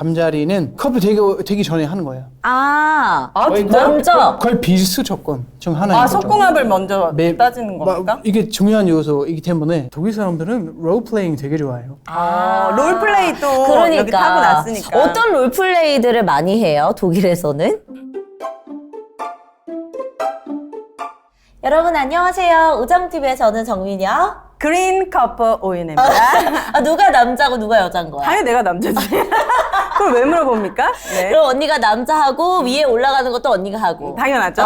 잠자리는 커플 되기 전에 하는 거예요. 먼저. 거의 필수 조건 중 하나인 거죠. 속궁합을 먼저 따지는 겁니까? 이게 중요한 요소이기 때문에 독일 사람들은 롤플레잉 되게 좋아해요. 롤플레이도 그러니까 여기 타고났으니까. 어떤 롤플레이들을 많이 해요, 독일에서는? 여러분 안녕하세요. 우정TV의 저는 정민이요. 그린 커플 오윤혜입니다. 누가 남자고 누가 여자인 거야? 당연히 내가 남자지. 그걸 왜 물어봅니까? 네. 그럼 언니가 남자하고 위에 올라가는 것도 언니가 하고. 당연하죠.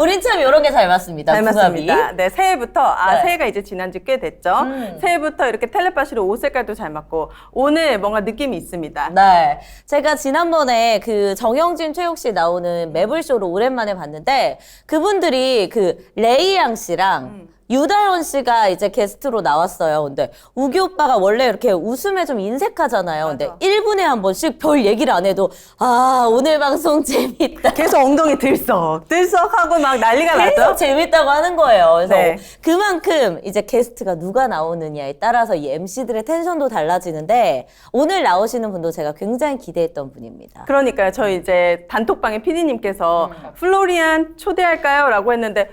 우린 참 이런 게 잘 맞습니다. 잘 궁합이. 맞습니다. 네, 새해부터, 네. 새해가 이제 지난 지 꽤 됐죠. 새해부터 이렇게 텔레파시로 옷 색깔도 잘 맞고, 오늘 뭔가 느낌이 있습니다. 네. 제가 지난번에 그 정영진, 최욱 씨 나오는 매블쇼로 오랜만에 봤는데 그분들이 그 레이양 씨랑 유다현 씨가 이제 게스트로 나왔어요. 근데 우기 오빠가 원래 이렇게 웃음에 좀 인색하잖아요. 근데 1분에 한 번씩 별 얘기를 안 해도 오늘 방송 재밌다. 계속 엉덩이 들썩하고 막 난리가 계속 나죠? 재밌다고 하는 거예요. 그래서 네. 그만큼 이제 게스트가 누가 나오느냐에 따라서 이 MC들의 텐션도 달라지는데 오늘 나오시는 분도 제가 굉장히 기대했던 분입니다. 그러니까요. 저희 이제 단톡방에 PD님께서 플로리안 초대할까요? 라고 했는데,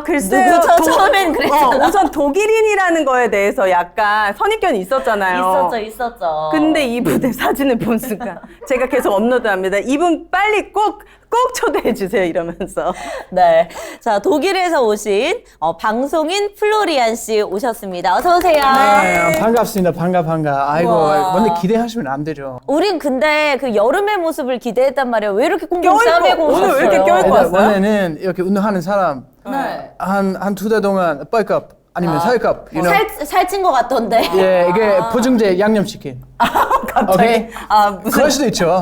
글쎄요. 누구죠? 처음엔 그랬잖아. 우선 독일인이라는 거에 대해서 약간 선입견이 있었잖아요. 있었죠. 근데 이분의 사진을 본 순간 제가 계속 업로드합니다. 이분 빨리 꼭 초대해 주세요 이러면서. 네. 자, 독일에서 오신 방송인 플로리안 씨 오셨습니다. 어서 오세요. 네, 반갑습니다. 반가. 아이고, 근데 기대하시면 안 되죠. 우린 근데 그 여름의 모습을 기대했단 말이에요. 왜 이렇게 꽁꽁 껴입고, 싸매고 오늘 오셨어요? 왜 이렇게 껴입고 왔어요? 원래는 이렇게 운동하는 사람 네. 한 두 달 동안 뻘컵 아니면 살컵, 살찐 것 같던데. 예, 이게 보증제 양념치킨. 갑자기. 오케이? 그럴 수도 있죠.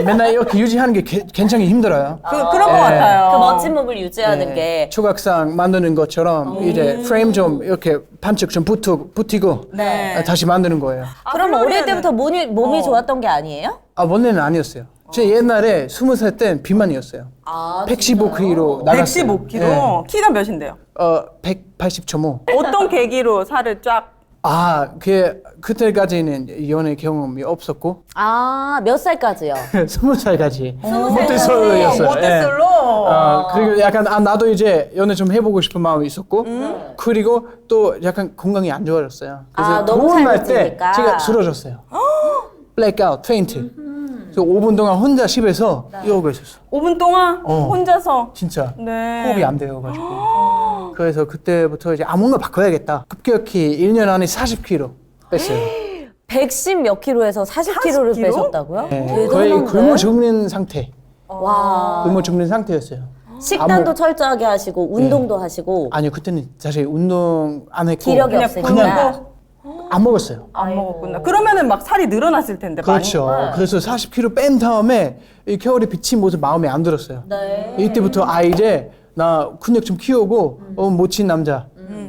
맨날 이렇게 유지하는 게 굉장히 힘들어요. 그런 것 같아요. 그 멋진 몸을 유지하는 예, 게. 조각상 만드는 것처럼 이제 프레임 좀 이렇게 반쪽 좀 붙이고 네. 다시 만드는 거예요. 그럼 어릴 플로리안은- 때부터 몸이 좋았던 게 아니에요? 원래는 아니었어요. 제 옛날에 20살 땐 비만이었어요. 115kg 나갔어요. 115kg? 키가 몇인데요? 180.5. 어떤 계기로 살을 쫙? 그때까지는 연애 경험이 없었고 몇 살까지요? 20살까지 20살 모태솔로였어요. 모태솔로? 그리고 약간 나도 이제 연애 좀 해보고 싶은 마음이 있었고 그리고 또 약간 건강이 안 좋아졌어요. 그래서 너무 더운 날 때 살찌니까. 제가 쓰러졌어요. 블랙아웃, 페인트. 그래서 5분 동안 혼자 집에서 이러고 있었어. 5분 동안 혼자서? 진짜 네. 호흡이 안 돼가지고. 그래서 그때부터 이제 뭔가 바꿔야겠다. 급격히 1년 안에 40kg 뺐어요. 110 몇 킬로에서 40킬로를 40kg? 빼셨다고요? 네, 거의 대단한데? 굶어 죽는 상태. 와. 굶어 죽는 상태였어요. 식단도 철저하게 하시고 운동도 하시고 아니요, 그때는 사실 운동 안 했고 기력이 그냥 없으니까. 그냥 안 먹었어요. 안 먹었구나. 그러면은 막 살이 늘어났을 텐데 그렇죠. 그래서 40kg 뺀 다음에 이 겨울에 비친 모습 마음에 안 들었어요. 네. 이때부터 이제 나 근육 좀 키우고 멋진 남자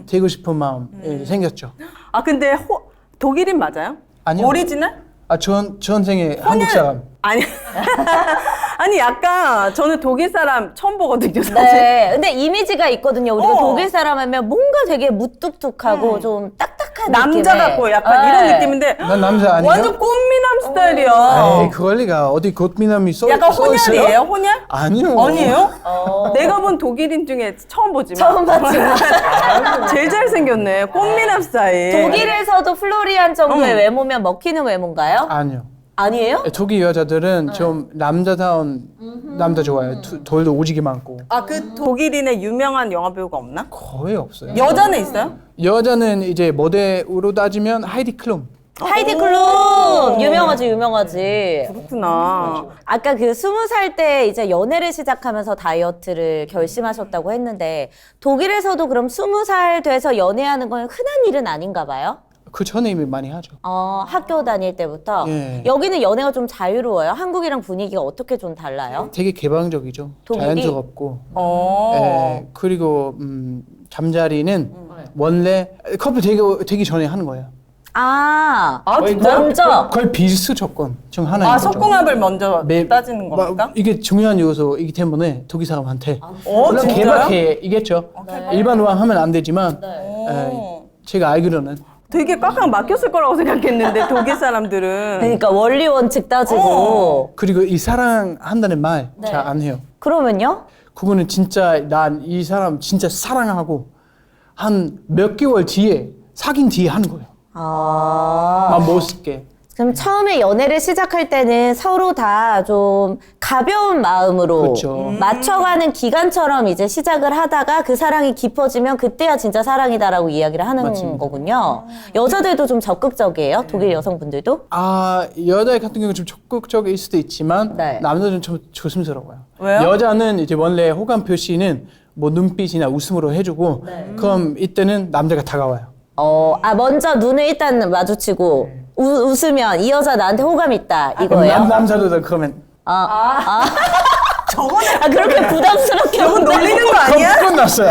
되고 싶은 마음 생겼죠. 근데 독일인 맞아요? 아니요. 오리지널? 전생에 한국 사람. 아니. 아니 약간 저는 독일 사람 처음 보거든요 사실. 네. 근데 이미지가 있거든요. 우리가 어. 독일 사람 하면 뭔가 되게 무뚝뚝하고 좀 딱딱한 남자 느낌의. 같고 약간 네. 이런 느낌인데 난 남자 아니에요? 완전 꽃미남 스타일이야. 에이, 그럴 리가. 어디 굿미남이 약간 써 있어요? 혼혈이에요? 혼혈? 아니요. 아니에요? 내가 본 독일인 중에 처음 보지만 처음 봤지만 제일 잘생겼네. 꽃미남 스타일. 독일에서도 플로리안 정도의 외모면 먹히는 외모인가요? 아니요. 아니에요? 독일 여자들은 좀 남자다운 남자 좋아해요. 돌도 오지게 많고. 그 독일인의 유명한 영화 배우가 없나? 거의 없어요. 여자는 있어요? 여자는 이제 모델로 따지면 하이디 클룸. 하이디 클룸 유명하지. 그렇구나. 아까 그 20살 때 이제 연애를 시작하면서 다이어트를 결심하셨다고 했는데 독일에서도 그럼 20살 돼서 연애하는 건 흔한 일은 아닌가 봐요? 그 전에 이미 많이 하죠. 학교 다닐 때부터. 예. 여기는 연애가 좀 자유로워요. 한국이랑 분위기가 어떻게 좀 달라요? 되게 개방적이죠. 독일이? 자연스럽고. 예, 그리고 잠자리는 원래 커플 되기 전에 하는 거예요. 먼저. 거의 필수 조건 중 하나인 거죠. 속궁합을 먼저 매- 따지는 겁니까? 이게 중요한 요소이기 때문에 독일 사람한테 물론 진짜요? 개박해이겠죠. 일반화 하면 안 되지만 제가 알기로는 되게 꽉꽉 막혔을 거라고 생각했는데 독일 사람들은 그러니까 원리 원칙 따지고. 그리고 이 사랑한다는 말 네. 잘 안 해요. 그러면요? 그거는 진짜 난 이 사람 진짜 사랑하고 한 몇 개월 뒤에 사귄 뒤에 하는 거예요. 아. 막 멋있게. 그럼 처음에 연애를 시작할 때는 서로 다 좀 가벼운 마음으로 그렇죠. 맞춰가는 기간처럼 이제 시작을 하다가 그 사랑이 깊어지면 그때야 진짜 사랑이다라고 이야기를 하는 맞습니다. 거군요. 여자들도 좀 적극적이에요? 독일 여성분들도? 아 여자 같은 경우는 좀 적극적일 수도 있지만 네. 남자들은 좀 조심스러워요. 왜요? 여자는 이제 원래 호감 표시는 뭐 눈빛이나 웃음으로 해주고 그럼 이때는 남자가 다가와요. 먼저 눈을 일단 마주치고 웃으면 이 여자 나한테 호감 있다 이거예요? 남자도 그러면 저거는 그렇게 부담스럽게 저거 웃는다고? 놀리는 거 아니야? 끝났어요.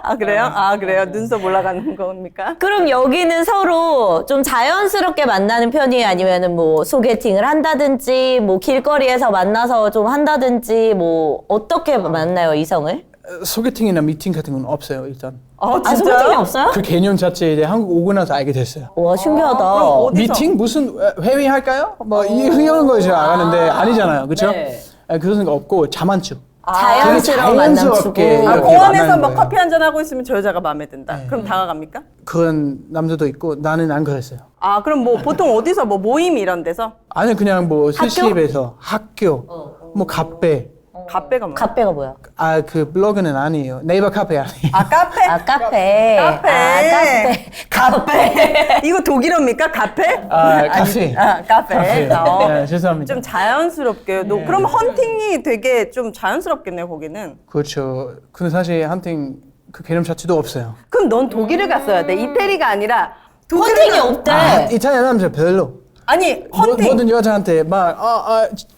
아 그래요? 아 그래요? 눈썹 올라가는 겁니까? 그럼 여기는 서로 좀 자연스럽게 만나는 편이에요? 아니면은 뭐 소개팅을 한다든지 뭐 길거리에서 만나서 좀 한다든지 뭐 어떻게 만나요 이성을? 소개팅이나 미팅 같은 건 없어요 일단. 아 아 소개팅이 진짜요? 없어요? 그 개념 자체 이제 한국 오고 나서 알게 됐어요. 와 신기하다. 그럼 어디서? 미팅 무슨 회의 할까요? 뭐 이런 거 제가 아는데 아니잖아요, 그렇죠? 네. 그런 거 없고 자만추. 자연스러운 만남 주고. 자연스럽게 아 이렇게 공원에서 만나는 뭐 거예요. 커피 한잔 하고 있으면 저 여자가 마음에 든다. 그럼 다가갑니까? 그런 남자도 있고 나는 안 그랬어요. 아 그럼 뭐 보통 어디서 뭐 모임 이런 데서 아니 그냥 뭐 스시집에서 학교, 뭐 카페. 카페가 뭐? 카페가 뭐야? 아 그 블로그는 아니에요. 네이버 카페 아니에요. 아 카페? 아 카페. 카페. 아 카페. 이거 독일어입니까? 카페? 아 카페. 아 카페. 네, 죄송합니다. 좀 자연스럽게. 그럼 헌팅이 되게 좀 자연스럽겠네요 거기는. 그렇죠. 근데 사실 헌팅 그 개념 자체도 없어요. 그럼 넌 독일을 갔어야 돼. 이태리가 아니라 독일을 헌팅이 없대. 이탈리아 남자 별로. 아니 헌팅. 모든 여자한테 막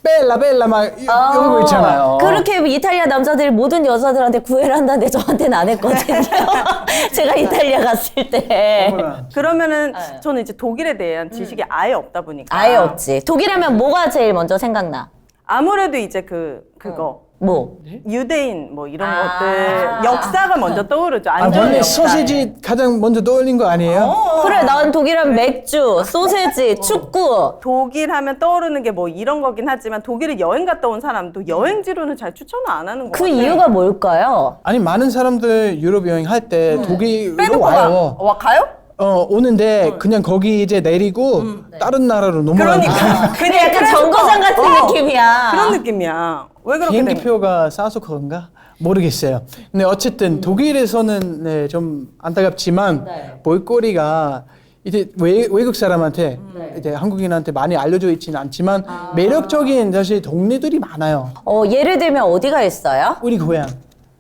벨라 막 이러고 있잖아요. 그렇게 이탈리아 남자들이 모든 여자들한테 구애를 한다는데 저한테는 안 했거든요. 제가 이탈리아 갔을 때. 어머나. 그러면은 저는 이제 독일에 대한 지식이 아예 없다 보니까 아예 없지. 독일하면 뭐가 제일 먼저 생각나? 아무래도 이제 그거 뭐? 유대인 뭐 이런 것들 역사가 먼저 떠오르죠. 아 안전 원래 역사. 소시지 가장 먼저 떠올린 거 아니에요? 그래, 난 독일하면 맥주, 소세지, 축구. 독일 하면 떠오르는 게 뭐 이런 거긴 하지만 독일에 여행 갔다 온 사람도 여행지로는 잘 추천을 안 하는 거 그 같아요. 이유가 뭘까요? 아니 많은 사람들 유럽 여행 할 때 독일로 빼놓고 와요. 와 가요? 오는데 그냥 거기 이제 내리고 다른 나라로 넘어가는 그러니까 그냥 약간 정거장 같은 느낌이야. 그런 느낌이야. 왜 그렇게 된 거야? 비행기표가 싸서 그런가? 모르겠어요. 근데 어쨌든 독일에서는 네, 좀 안타깝지만 볼거리가 이제 외국 사람한테 이제 한국인한테 많이 알려져 있지는 않지만 매력적인 사실 동네들이 많아요. 예를 들면 어디가 있어요? 우리 고향.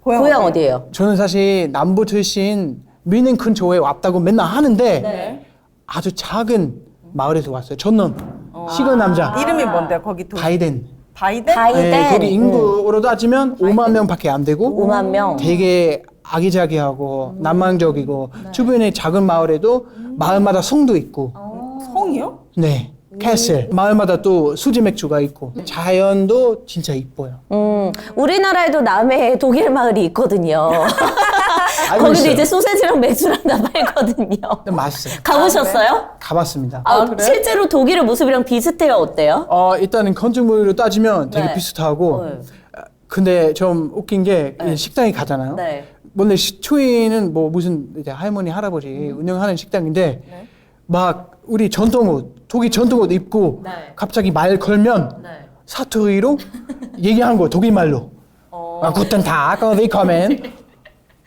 고향 어디예요? 저는 사실 남부 출신 미넨 근처에 왔다고 맨날 하는데 아주 작은 마을에서 왔어요. 전놈 시골 남자 이름이 뭔데 거기 독일? 바이덴. 바이든? 바이든. 네, 거기 인구로 따지면 5만 명밖에 안 되고 5만 명. 되게 아기자기하고 낭만적이고 주변에 작은 마을에도 마을마다 성도 있고 성이요? 네 캐슬 마을마다 또 수지 맥주가 있고 자연도 진짜 이뻐요. 우리나라에도 남해에 독일 마을이 있거든요. 알고 거기도 있어요. 이제 소세지랑 맥주랑 다 팔거든요. 근데 맛있어요. 가보셨어요? 가봤습니다. 그래요? 실제로 독일의 모습이랑 비슷해요? 어때요? 일단은 건축물로 따지면 되게 네. 비슷하고 네. 근데 좀 웃긴 게 식당에 가잖아요. 네. 원래 초이는 뭐 무슨 이제 할머니 할아버지 운영하는 식당인데 막 우리 전통옷 독일 전통옷 입고 네. 갑자기 말 걸면 사투리로 얘기하는 거예요. 독일 말로. 구텐 타그 위커멘.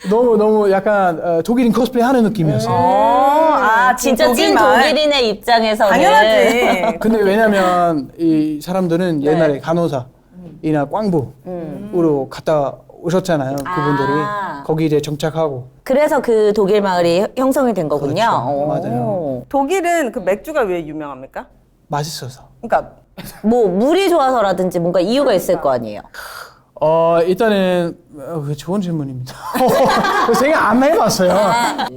너무 약간 독일인 코스프레 하는 느낌이었어요. 아 진짜 찐 독일말? 독일인의 입장에서는 당연하지. 근데 왜냐면 이 사람들은 옛날에 간호사이나 꽝부로 갔다 오셨잖아요. 그분들이 거기 이제 정착하고. 그래서 그 독일 마을이 형성이 된 거군요. 그렇죠. 오. 맞아요. 독일은 그 맥주가 왜 유명합니까? 맛있어서. 그러니까 뭐 물이 좋아서라든지 뭔가 이유가 있을 거 아니에요. 일단은 좋은 질문입니다. 생각 안 해봤어요.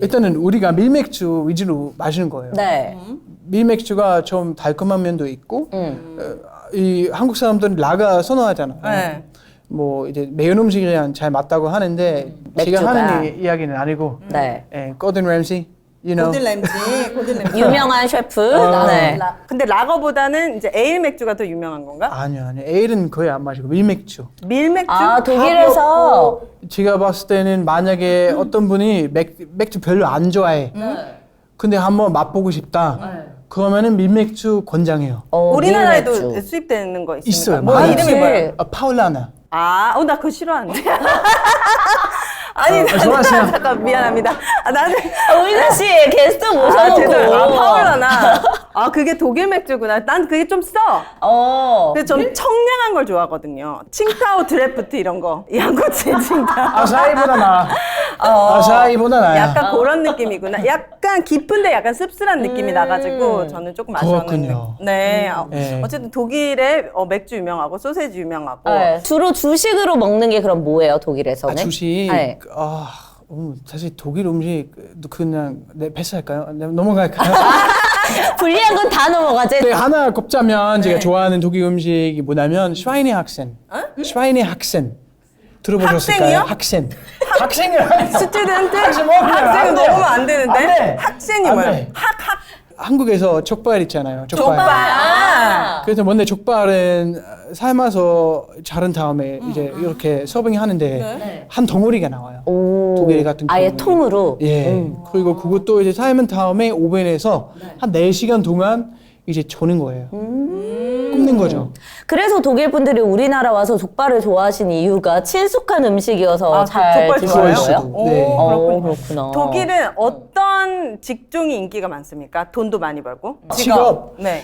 일단은 우리가 밀맥주 위주로 마시는 거예요. 네. 밀맥주가 좀 달콤한 면도 있고 이 한국 사람들은 라가 선호하잖아요. 네. 뭐 이제 매운 음식이랑 잘 맞다고 하는데 맥주가. 제가 하는 이야기는 아니고 네. 거든 램시 you know. 고들램지. 유명한 셰프. 네. 근데 라거보다는 이제 에일 맥주가 더 유명한 건가? 아니요. 에일은 거의 안 마시고 밀맥주. 밀맥주? 아, 독일에서 제가 봤을 때는 만약에 어떤 분이 맥주 별로 안 좋아해. 근데 한번 맛보고 싶다. 그러면은 밀맥주 권장해요. 우리나라에도 밀맥주. 수입되는 거 있습니까? 있어요. 뭐 많아요. 이름이 뭐예요? 파울라나. 나 그거 싫어하는데. 아니, 좋아하세요? 잠깐 미안합니다. 나는 우리나 씨 게스트 모셔놓고. 죄송해요. 파울라나. 그게 독일 맥주구나. 난 그게 좀 써. 근데 전 청량한 걸 좋아하거든요. 칭타오 드래프트 이런 거. 양꼬치 칭타오. 아사히보다 나아. 아사히보다 나아요. 약간 그런 느낌이구나. 약간 깊은데 약간 씁쓸한 느낌이 나가지고 저는 조금 아쉬웠는데. 그렇군요. 네. 네. 어쨌든 독일에 맥주 유명하고 소세지 유명하고. 네. 주로 주식으로 먹는 게 그럼 뭐예요, 독일에서는? 주식. 네. 사실 독일 음식 그냥 패스할까요? 넘어갈까요? 불리한 건 다 넘어가지. 네, 하나 꼽자면 제가 좋아하는 독일 음식이 뭐냐면 슈와이네학센. 슈와이네학센. 들어보셨을까요? 학생이요? 학생이요? 스튜던트? 학생 먹으면 안 학생은 돼요. 먹으면 안 되는데? 안 돼. 학생이 안 뭐예요? 돼. 한국에서 족발 있잖아요. 족발. 족발. 그래서 뭔데 족발은 삶아서 자른 다음에 이제 이렇게 서빙 하는데 한 덩어리가 나와요. 독일 같은 아예 경우는. 통으로. 예. 그리고 그것도 이제 삶은 다음에 오븐에서 한 4시간 동안 이제 조는 거예요. 굽는 거죠. 그래서 독일 분들이 우리나라 와서 족발을 좋아하시는 이유가 친숙한 음식이어서 잘 족발 드시는 좋아해요? 거예요? 오, 네. 그렇구나. 독일은 어떤 직종이 인기가 많습니까? 돈도 많이 벌고? 직업. 네.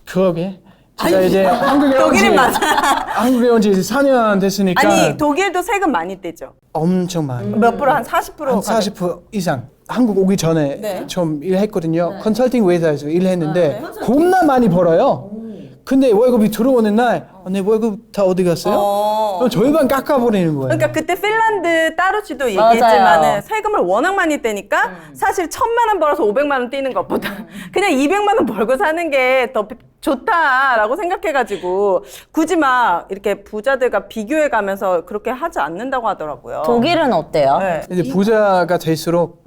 그러게. 제가 이제 한국에 온 지, 독일은 맞아. 한국에 온 지 4년 됐으니까 아니, 독일도 세금 많이 떼죠? 엄청 많아요. 몇 프로? 한 40%? 한 40% 이상. 한국 오기 전에 네. 좀 일했거든요. 컨설팅 회사에서 일했는데 겁나 많이 벌어요. 근데 월급이 들어오는 날 내 월급 다 어디 갔어요? 그럼 절반 깎아버리는 거예요. 그러니까 그때 핀란드 따루치도 맞아요. 얘기했지만은 세금을 워낙 많이 떼니까 사실 1,000만 원 벌어서 500만 원 떼는 것보다 그냥 200만 원 벌고 사는 게 더 좋다라고 생각해가지고 굳이 막 이렇게 부자들과 비교해 가면서 그렇게 하지 않는다고 하더라고요. 독일은 어때요? 네. 이제 부자가 될수록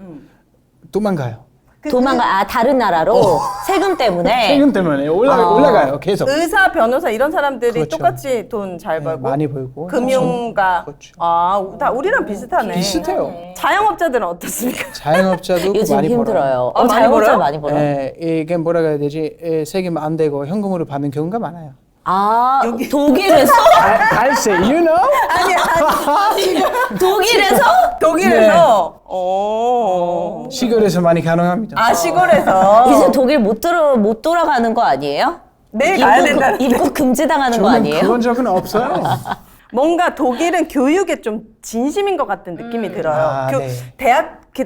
도망가요. 다른 나라로 세금 때문에. 세금 때문에 올라가요. 계속. 의사, 변호사 이런 사람들이 그렇죠. 똑같이 돈 잘 네, 벌고 많이 벌고. 금융가 그렇죠. 다 우리랑 비슷하네. 비슷해요. 자영업자들은 어떻습니까? 자영업자도 요즘 많이 힘들어요. 많이 자영업자 벌어요? 많이 벌어요. 이게 뭐라고 해야 되지? 세금 안 되고 현금으로 받는 경우가 많아요. 독일에서? 갈세, you know? 독일에서? 시골에서 많이 가능합니다. 시골에서 이제 독일 못 돌아가는 거 아니에요? 내일 가야 된다. 입국 금지당하는 거 저는 아니에요? 그런 적은 없어요. 뭔가 독일은 교육에 좀 진심인 것 같은 느낌이 들어요. 네.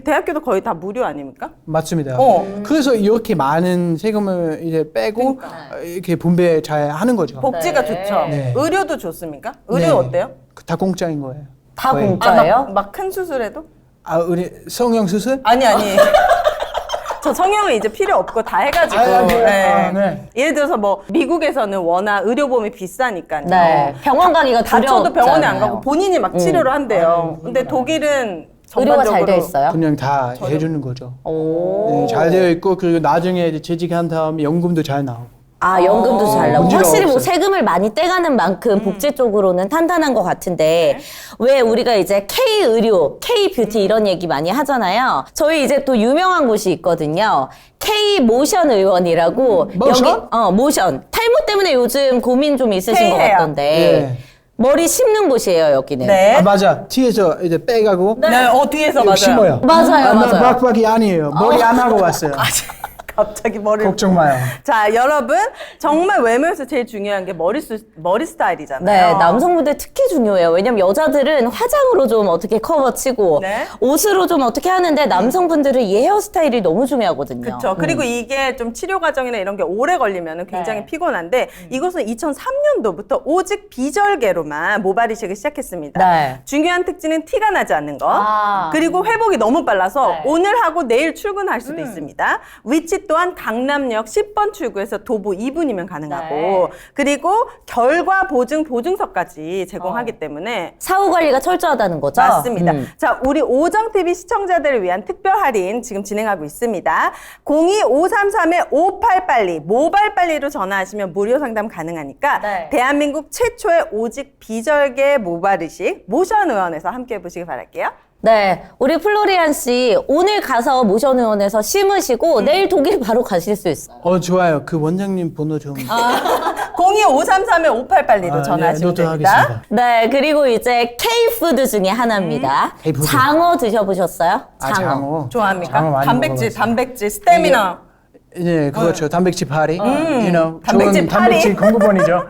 대학교도 거의 다 무료 아닙니까? 맞습니다. 그래서 이렇게 많은 세금을 이제 빼고 이렇게 분배 잘 하는 거죠. 복지가 좋죠. 네. 의료도 좋습니까? 의료 네. 어때요? 다 공짜인 거예요. 다 거의. 공짜예요? 막 큰 수술해도? 우리 성형 수술? 아니. 저 성형은 이제 필요 없고 다 해가지고. 네. 예를 들어서 뭐 미국에서는 워낙 의료보험이 비싸니까요. 네. 병원 가기가 다쳐도 병원에 안 가고 두렵잖아요. 본인이 막 치료를 한대요. 근데 독일은 의료가 잘 전반적으로 돼 있어요? 그냥 다 해주는 거죠. 오. 네, 잘 되어 있고 그리고 나중에 이제 재직한 다음에 연금도 잘 나오고. 연금도 잘 나오고. 문제가 확실히 뭐 없어요. 세금을 많이 떼가는 만큼 복지 쪽으로는 탄탄한 것 같은데 왜 우리가 이제 K-의료, K-뷰티 이런 얘기 많이 하잖아요. 저희 이제 또 유명한 곳이 있거든요. K-모션 의원이라고. 모션? 모션. 탈모 때문에 요즘 고민 좀 있으신 것 K-헤어. 같던데. 예. 머리 심는 곳이에요, 여기는. 네. 맞아. 뒤에서 이제 빼가고 뒤에서 여기 맞아요. 심어요. 맞아요, 맞아요. 빡빡이 아니에요. 머리 안 하고 왔어요. 갑자기 머리를. 걱정 마요. 자, 여러분. 정말 외모에서 제일 중요한 게 머리 스타일이잖아요. 네, 남성분들 특히 중요해요. 왜냐면 여자들은 화장으로 좀 어떻게 커버치고 네. 옷으로 좀 어떻게 하는데 남성분들은 이 헤어스타일이 너무 중요하거든요. 그렇죠. 그리고 이게 좀 치료 과정이나 이런 게 오래 걸리면 굉장히 네. 피곤한데 이것은 2003년도부터 오직 비절개로만 모발 이식을 시작했습니다. 네. 중요한 특징은 티가 나지 않는 것. 아. 그리고 회복이 너무 빨라서 네. 오늘 하고 내일 출근할 수도 있습니다. 위치 또한 강남역 10번 출구에서 도보 2분이면 가능하고 네. 그리고 결과 보증 보증서까지 제공하기 때문에 사후 관리가 철저하다는 거죠? 맞습니다. 자, 우리 오정TV 시청자들을 위한 특별 할인 지금 진행하고 있습니다. 02533-5882 모바일 빨리로 전화하시면 무료 상담 가능하니까 네. 대한민국 최초의 오직 비절개 모발 이식 모션 의원에서 함께 해보시기 바랄게요. 네, 우리 플로리안 씨 오늘 가서 모션 의원에서 심으시고 내일 독일 바로 가실 수 있어요. 좋아요. 그 원장님 번호 좀. 02533-5882로 전화하시면 됩니다. 노트하겠습니다. 네, 그리고 이제 K푸드 중에 하나입니다. K푸드. 장어 드셔보셨어요? 장어. 좋아합니까? 장어 많이 단백질, 먹어봤어요. 단백질, 스태미나. 네, 그렇죠. 단백질 파리. You know, 단백질 좋은 파리. 단백질 공급원이죠.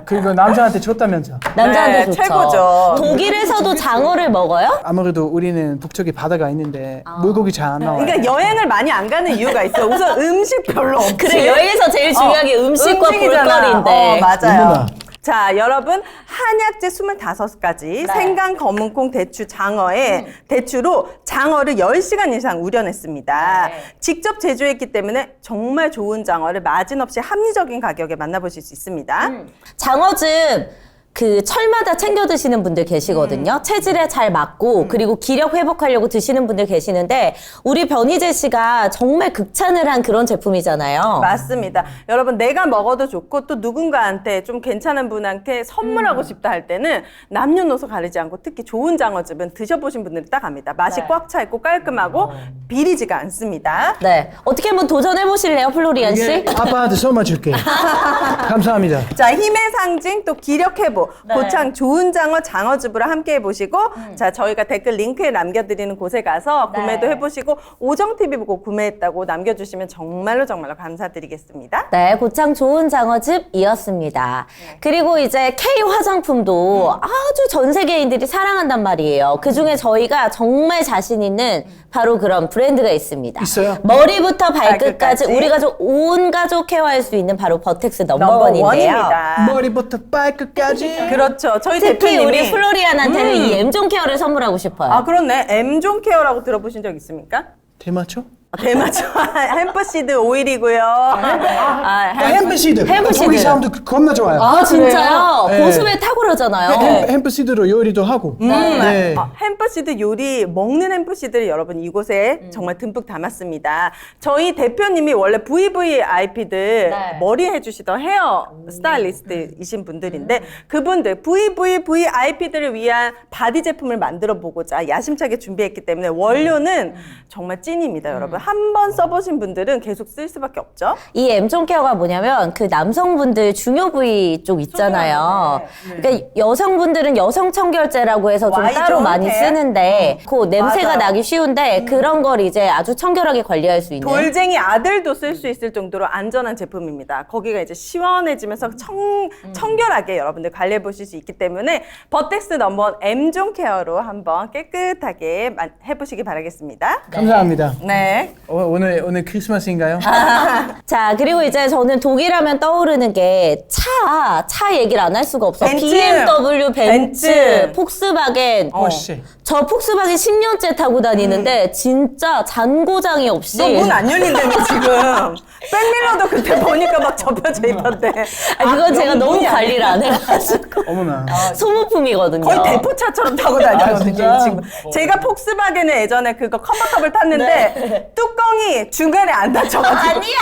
그리고 남자한테 좋다면서. 남자한테 네, 좋죠. 최고죠. 독일에서도 장어를 먹어요? 아무래도 우리는 북쪽에 바다가 있는데 물고기 잘 안 나와요. 그러니까 여행을 많이 안 가는 이유가 있어요. 우선 음식 별로 없지. 그래, 여행에서 제일 중요한 게 음식과 음식이잖아. 볼거리인데. 맞아요. 누구나. 자, 여러분 한약재 25가지 네. 생강, 검은콩, 대추, 장어에 대추로 장어를 10시간 이상 우려냈습니다. 네. 직접 제조했기 때문에 정말 좋은 장어를 마진 없이 합리적인 가격에 만나보실 수 있습니다. 장어즙 그 철마다 챙겨 드시는 분들 계시거든요. 체질에 잘 맞고 그리고 기력 회복하려고 드시는 분들 계시는데 우리 변희재 씨가 정말 극찬을 한 그런 제품이잖아요. 맞습니다. 여러분 내가 먹어도 좋고 또 누군가한테 좀 괜찮은 분한테 선물하고 싶다 할 때는 남녀노소 가리지 않고 특히 좋은 장어즙은 드셔보신 분들이 딱 압니다. 맛이 네. 꽉 차 있고 깔끔하고 비리지가 않습니다. 네, 어떻게 한번 도전해 보실래요, 플로리안 씨? 이게 아빠한테 선물 줄게. 감사합니다. 자, 힘의 상징 또 기력 회복 네. 고창 좋은 장어 장어즙으로 함께 해보시고 자, 저희가 댓글 링크에 남겨드리는 곳에 가서 네. 구매도 해보시고 오정TV 보고 구매했다고 남겨주시면 정말로 감사드리겠습니다. 네, 고창 좋은 장어즙이었습니다. 그리고 이제 K 화장품도 아주 전 세계인들이 사랑한단 말이에요. 그 중에 저희가 정말 자신 있는 바로 그런 브랜드가 있습니다. 있어요? 머리부터 발끝까지 발끝까지. 우리 가족 온 가족 케어할 수 있는 바로 버텍스 넘버원인데요. 넘버원입니다. 머리부터 발끝까지. 그렇죠. 저희 특히 대표님이 우리 플로리안한테는 이 M존 케어를 선물하고 싶어요. 아, 그렇네. M존 케어라고 들어보신 적 있습니까? 대마초? 대마초 햄프시드 오일이고요. 햄프시드. 햄프시드. 거기 사람도 겁나 좋아요. 아, 진짜요? 그래요? 보습에 탁월하잖아요. 햄프시드로 요리도 하고. 네. 햄프시드 요리 먹는 햄프시드를 여러분 이곳에 정말 듬뿍 담았습니다. 저희 대표님이 원래 VVIP들 네. 머리 해주시던 헤어 스타일리스트이신 분들인데 그분들 VVIP들을 위한 바디 제품을 만들어 보고자 야심차게 준비했기 때문에 원료는 정말 찐입니다, 여러분. 한 번 써보신 분들은 계속 쓸 수밖에 없죠. 이 M존 케어가 뭐냐면 그 남성분들 중요 부위 쪽 있잖아요. 그러니까 여성분들은 여성 청결제라고 해서 좀 Y존 따로 많이 케어? 쓰는데 그 냄새가 맞아요. 나기 쉬운데 그런 걸 이제 아주 청결하게 관리할 수 있는 돌쟁이 아들도 쓸 수 있을 정도로 안전한 제품입니다. 거기가 이제 시원해지면서 청결하게 여러분들 관리해 보실 수 있기 때문에 버텍스 넘버원 M존 케어로 한번 깨끗하게 해보시기 바라겠습니다. 감사합니다. 네. 오늘 크리스마스인가요? 자, 그리고 이제 저는 독일하면 떠오르는 게 차 얘기를 안 할 수가 없어. 벤츠. BMW, 벤츠, 벤츠. 폭스바겐. 혹시 저 폭스바겐 10년째 타고 다니는데 진짜 잔고장이 없이 너 문 안 열린다며 지금. 백밀러도 그때 보니까 막 접혀져 있던데. 그건 제가 너무 문이 안 관리를 안 해가지고 어머나. 소모품이거든요. 거의 대포차처럼 타고 다니거든요, 진짜? 지금. 제가 폭스바겐을 예전에 그거 컨버터블 탔는데 뚜껑이 중간에 안 닫혀가지고 아니야.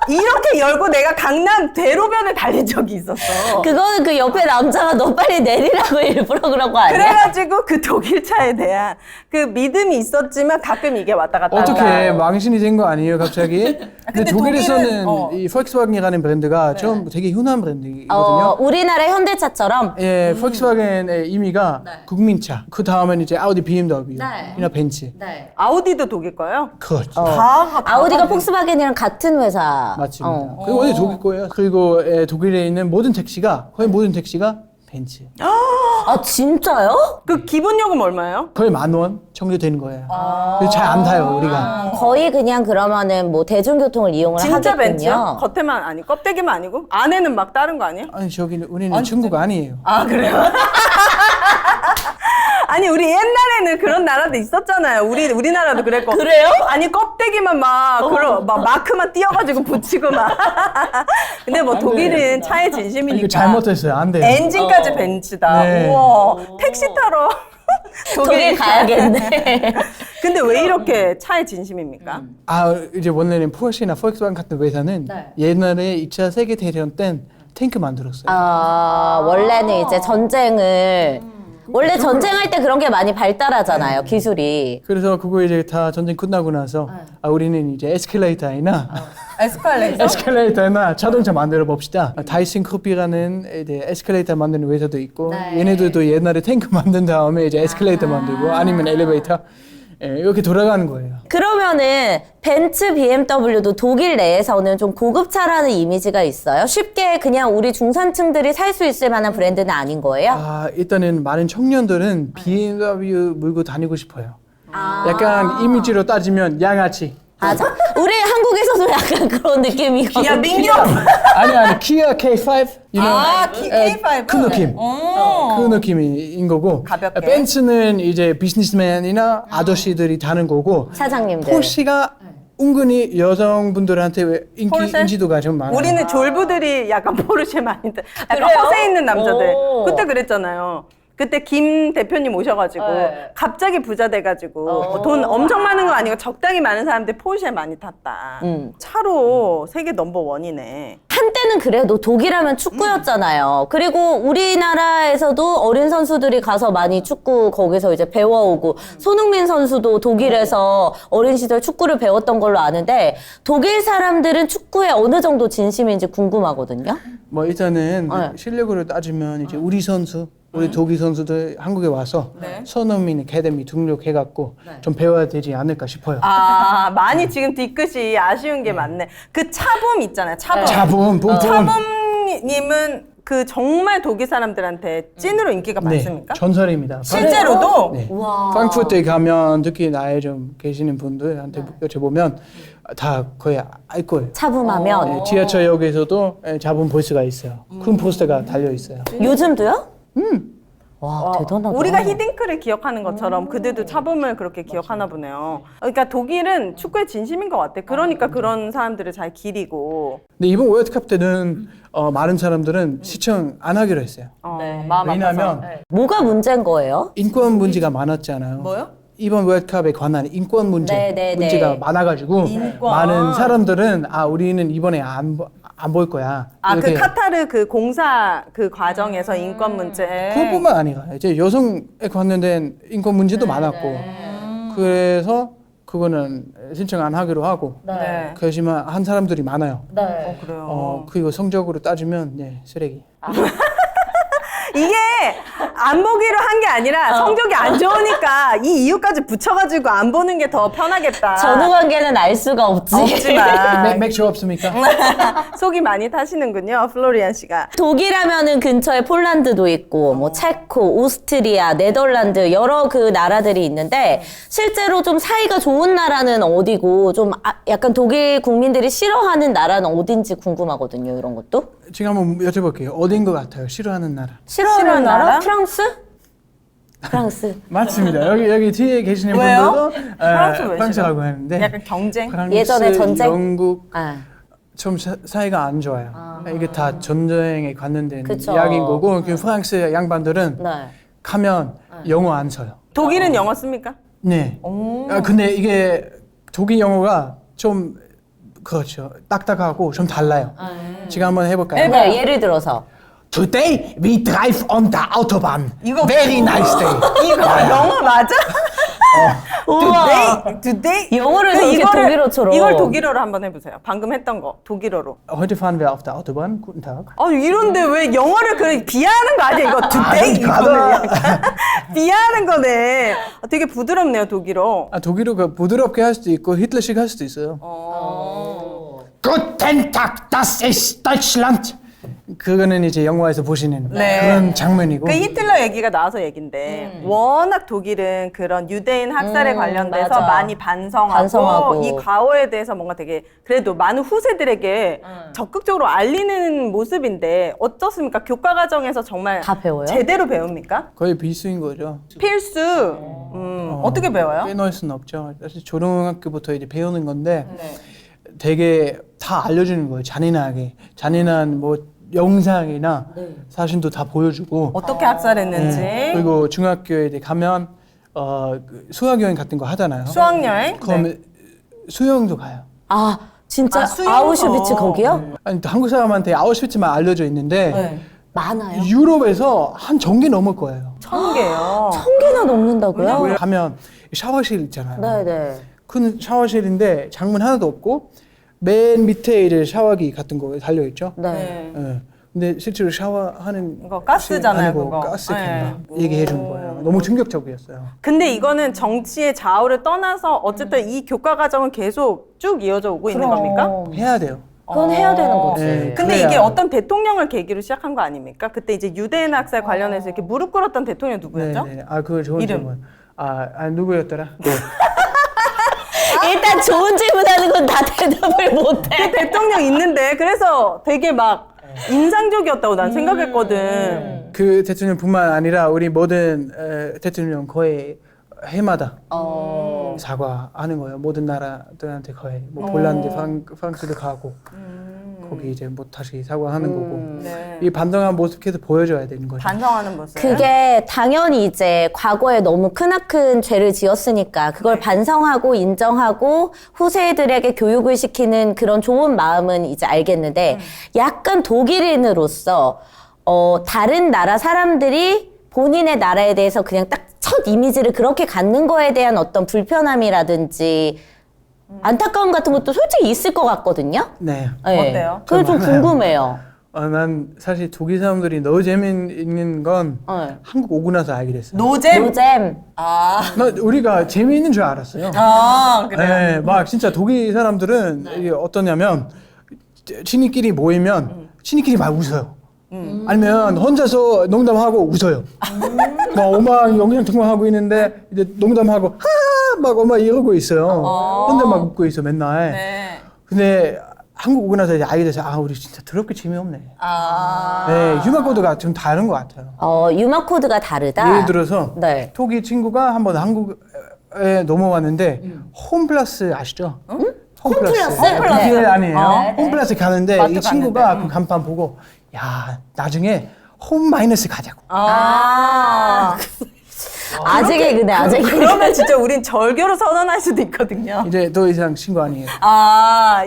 이렇게 열고 내가 강남 대로변을 달린 적이 있었어. 그거는 그 옆에 남자가 너 빨리 내리라고 일부러 그런 거 아니야? 그래가지고 그 독일차에 대한 그 믿음이 있었지만 가끔 이게 왔다 갔다 어떻게 한다. 망신이 된 거 아니에요, 갑자기? 근데 독일에서는 독일은, 이 폴크스와겐이라는 브랜드가 좀 되게 흔한 브랜드거든요. 우리나라 현대차처럼 예, 폴크스와겐의 의미가 국민차. 그 다음엔 이제 아우디, BMW나 벤츠. 아우디도 독일 거예요? 그렇죠. 아우디가 폭스바겐이랑 같은 회사. 맞습니다. 그리고 원래 독일 거예요. 그리고 독일에 있는 모든 택시가 거의 모든 택시가 벤츠. 아, 진짜요? 그 기본 요금 얼마예요? 거의 10,000원 정도 되는 거예요. 잘 안 타요, 우리가. 거의 그냥 그러면은 뭐 대중교통을 이용을 진짜 하겠군요. 벤츠요? 겉에만 아니 껍데기만 아니고 안에는 막 다른 거 아니에요? 아니, 우리는 중국 아니에요. 아, 그래요? 아니 우리 옛날에는 그런 나라도 있었잖아요. 우리나라도 그랬고. 그래요? 아니 껍데기만 막 그런 막 마크만 띄어가지고 붙이고 막. 근데 뭐 안 독일은 돼. 차의 진심이니까. 이거 잘못했어요. 안 돼요. 엔진까지 벤츠다. 네. 우와 택시 타러 독일 가야겠네. 근데 왜 이렇게 차의 진심입니까? 이제 원래는 포르쉐나 폭스바겐 같은 회사는 옛날에 2차 세계 대전 땐 탱크 만들었어요. 원래는 이제 전쟁을 원래 전쟁할 때 그런 게 많이 발달하잖아요, 기술이. 그래서 그거 이제 다 전쟁 끝나고 나서 우리는 이제 에스컬레이터나 자동차 만들어 봅시다. 다이슨 커피라는 이제 에스컬레이터 만드는 회사도 있고 얘네들도 옛날에 탱크 만든 다음에 이제 에스컬레이터 만들고 아니면 엘리베이터 이렇게 돌아가는 거예요. 그러면은 벤츠, BMW도 독일 내에서는 좀 고급차라는 이미지가 있어요. 쉽게 그냥 우리 중산층들이 살 수 있을 만한 브랜드는 아닌 거예요? 일단은 많은 청년들은 BMW 물고 다니고 싶어요. 약간 이미지로 따지면 양아치. 맞아? 우리 한국에서도 약간 그런 느낌이거든요. 야 민규. 아니 키아 K5 K5. 그 느낌. 그 느낌인 거고. 가볍게. 벤츠는 이제 비즈니스맨이나 아저씨들이 타는 거고. 사장님들. 포르쉐가 은근히 여성분들한테 포르쉐? 인지도가 좀 많아요. 우리는 졸부들이 약간 포르쉐 많이 타. 약간 그래요? 허세 있는 남자들. 오. 그때 그랬잖아요. 그때 김 대표님 오셔가지고 네. 갑자기 부자 돼가지고 돈 엄청 많은 거 아니고 적당히 많은 사람들 포르쉐 많이 탔다. 차로 세계 넘버원이네. 한때는 그래도 독일하면 축구였잖아요. 그리고 우리나라에서도 어린 선수들이 가서 많이 축구 거기서 이제 배워오고 손흥민 선수도 독일에서 어린 시절 축구를 배웠던 걸로 아는데 독일 사람들은 축구에 어느 정도 진심인지 궁금하거든요. 뭐 일단은 네. 실력으로 따지면 이제 우리 선수, 우리 독일 선수들 한국에 와서 손흥민 아카데미 등록해갖고 좀 배워야 되지 않을까 싶어요. 많이 지금 뒤끝이 아쉬운 게 많네. 그 차붐 있잖아요. 차붐. 차붐, 붐붐. 차붐님은 그 정말 독일 사람들한테 찐으로 인기가 네, 많습니까? 전설입니다. 실제로도? 네. 우와. 프랑크푸르트에 가면 특히 나이 좀 계시는 분들한테 여쭤보면 다 거의 알 거예요. 차붐하면 네, 지하철역에서도 자본 볼 수가 있어요. 큰 포스터가 달려 있어요. 요즘도요? 와, 대단하다. 우리가 히딩크를 기억하는 것처럼 그들도 차붐을 그렇게 기억하나 보네요. 그러니까 독일은 축구에 진심인 것 같아. 그러니까 그런 사람들을 잘 기리고. 근데 이번 월드컵 때는 많은 사람들은 시청 안 하기로 했어요. 마음 왜냐하면 아파서. 뭐가 문제인 거예요? 인권 문제가 많았잖아요. 뭐요? 이번 월드컵에 관한 인권 문제 네, 네, 문제가 네. 많아가지고 인권. 많은 사람들은 우리는 이번에 안 볼 거야. 그 이렇게. 카타르 그 공사 그 과정에서 인권 문제. 그것뿐만 아니라 이제 여성에 관련된 인권 문제도 많았고 그래서 그거는 신청 안 하기로 하고 네. 그렇지만 한 사람들이 많아요. 그래요. 그리고 성적으로 따지면 쓰레기. 이게 안 보기로 한 게 아니라 성적이 안 좋으니까 이 이유까지 붙여가지고 안 보는 게 더 편하겠다. 전후 관계는 알 수가 없지. 없지만 맥주 없습니까? 속이 많이 타시는군요, 플로리안 씨가. 독일하면은 근처에 폴란드도 있고 뭐 체코, 오스트리아, 네덜란드 여러 그 나라들이 있는데 실제로 좀 사이가 좋은 나라는 어디고 좀 약간 독일 국민들이 싫어하는 나라는 어딘지 궁금하거든요. 이런 것도. 지금 한번 여쭤볼게요. 어딘 것 같아요? 싫어하는 나라. 싫어하는 나라? 나라? 프랑스? 프랑스. 맞습니다. 여기 뒤에 계시는 왜요? 분들도 프랑스 왜 프랑스라고 하는데 약간 경쟁? 프랑스, 예전에 전쟁? 영국 아. 좀 사이가 안 좋아요. 이게 다 전쟁에 관련된 그쵸. 이야기인 거고 그 프랑스 양반들은 네. 가면 영어 안 써요. 독일은 영어 씁니까? 네. 근데 이게 독일 영어가 좀 그렇죠. 딱딱하고 좀 달라요. 지금 한번 해볼까요? 네, 예를 들어서 Today we drive on the autobahn. 이거 Very nice day. 이거 영어 맞아? 우와. today? 영어를 그럼 저렇게 독일어처럼. 이걸 독일어로 한번 해보세요. 방금 했던 거 독일어로. Heute fahren wir auf der Autobahn. Guten Tag. 이런데 왜 영어를 비하하는 거 아니야? 이거 today 이거는 약간 비하하는 거네. 되게 부드럽네요 독일어. 독일어가 부드럽게 할 수도 있고 히틀러식 할 수도 있어요. Guten Tag, das ist Deutschland. 그거는 이제 영화에서 보시는 네. 그런 장면이고. 그 히틀러 얘기가 나와서 얘기인데 워낙 독일은 그런 유대인 학살에 관련돼서 맞아. 많이 반성하고 반성하고. 이 과오에 대해서 뭔가 되게 그래도 많은 후세들에게 적극적으로 알리는 모습인데 어떻습니까? 교과 과정에서 정말 다 배워요? 제대로 배웁니까? 거의 필수인 거죠. 필수. 어떻게 배워요? 빼놓을 수는 없죠. 사실 초등학교부터 이제 배우는 건데 네. 되게 다 알려주는 거예요. 잔인한 뭐 영상이나 사진도 다 보여주고. 어떻게 학살했는지. 네. 그리고 중학교에 이제 가면 그 수학여행 같은 거 하잖아요. 수학여행. 그럼 네. 수영도 가요. 아 진짜 아, 수영소. 아우슈비츠 거기요? 아니 또 한국 사람한테 아우슈비츠만 알려져 있는데 네. 많아요. 유럽에서 한 전개 넘을 거예요. 1000개요. 1000개나 넘는다고요? 왜 가면 샤워실 있잖아요. 네네. 큰 샤워실인데 장문 하나도 없고 맨 밑에 이제 샤워기 같은 거 달려 있죠. 네. 예. 근데 실제로 샤워하는 이거 가스잖아요, 아니고 그거. 가스 네. 캔다 얘기해 준 거예요. 너무 충격적이었어요. 근데 이거는 정치의 좌우를 떠나서 어쨌든 이 교과 과정은 계속 쭉 이어져 오고 있는 겁니까? 해야 돼요. 그건 해야 되는 거지. 네. 근데 그래야. 이게 어떤 대통령을 계기로 시작한 거 아닙니까? 그때 이제 유대인 학살 관련해서 이렇게 무릎 꿇었던 대통령 누구였죠? 네. 아 그거 좋은 이름. 질문. 누구였더라? 네. 일단 좋은 질문하는 건 다 대답을 못해. 그 대통령 있는데 그래서 되게 막 인상적이었다고 난 생각했거든. 그 대통령뿐만 아니라 우리 모든 대통령 거의 해마다 사과하는 거예요. 모든 나라들한테 거의 뭐 폴란드, 프랑스도 가고 거기 이제 뭐 다시 사과하는 거고 네. 이 반성한 모습 계속 보여줘야 되는 거죠. 반성하는 모습. 그게 당연히 이제 과거에 너무 크나큰 죄를 지었으니까 그걸 반성하고 인정하고 후세들에게 교육을 시키는 그런 좋은 마음은 이제 알겠는데 약간 독일인으로서 다른 나라 사람들이 본인의 나라에 대해서 그냥 딱 첫 이미지를 그렇게 갖는 거에 대한 어떤 불편함이라든지 안타까움 같은 것도 솔직히 있을 것 같거든요. 네. 네. 어때요? 그게 좀 많아요. 궁금해요. 난 사실 독일 사람들이 너무 재미있는 건 네. 한국 오고 나서 알게 됐어요. 노잼. 노잼. 아. 우리가 재미있는 줄 알았어요. 아, 그래요? 네, 막 진짜 독일 사람들은 이게 어떠냐면 친이끼리 모이면 친이끼리 막 웃어요. 아니면 혼자서 농담하고 웃어요. 막 엄마 영상 통화하고 있는데 이제 농담하고 하하 막 엄마 이러고 있어요. 혼자 막 웃고 있어 맨날. 네. 근데 한국 오고 나서 이제 알게 돼서 우리 진짜 더럽게 재미없네. 아. 네, 휴먼 코드가 좀 다른 것 같아요. 유머 코드가 다르다. 예를 들어서 네. 독일 친구가 한번 한국에 넘어왔는데 홈플러스 아시죠? 홈플러스? 독일 아니에요. 네, 네. 홈플러스 가는데 마트 이 친구가 갔는데. 그 간판 보고 야 나중에 홈 마이너스 가자고. 아직의 그네, 아직의 그러면 진짜 우린 절교로 선언할 수도 있거든요. 이제 더 이상 친구 아니에요.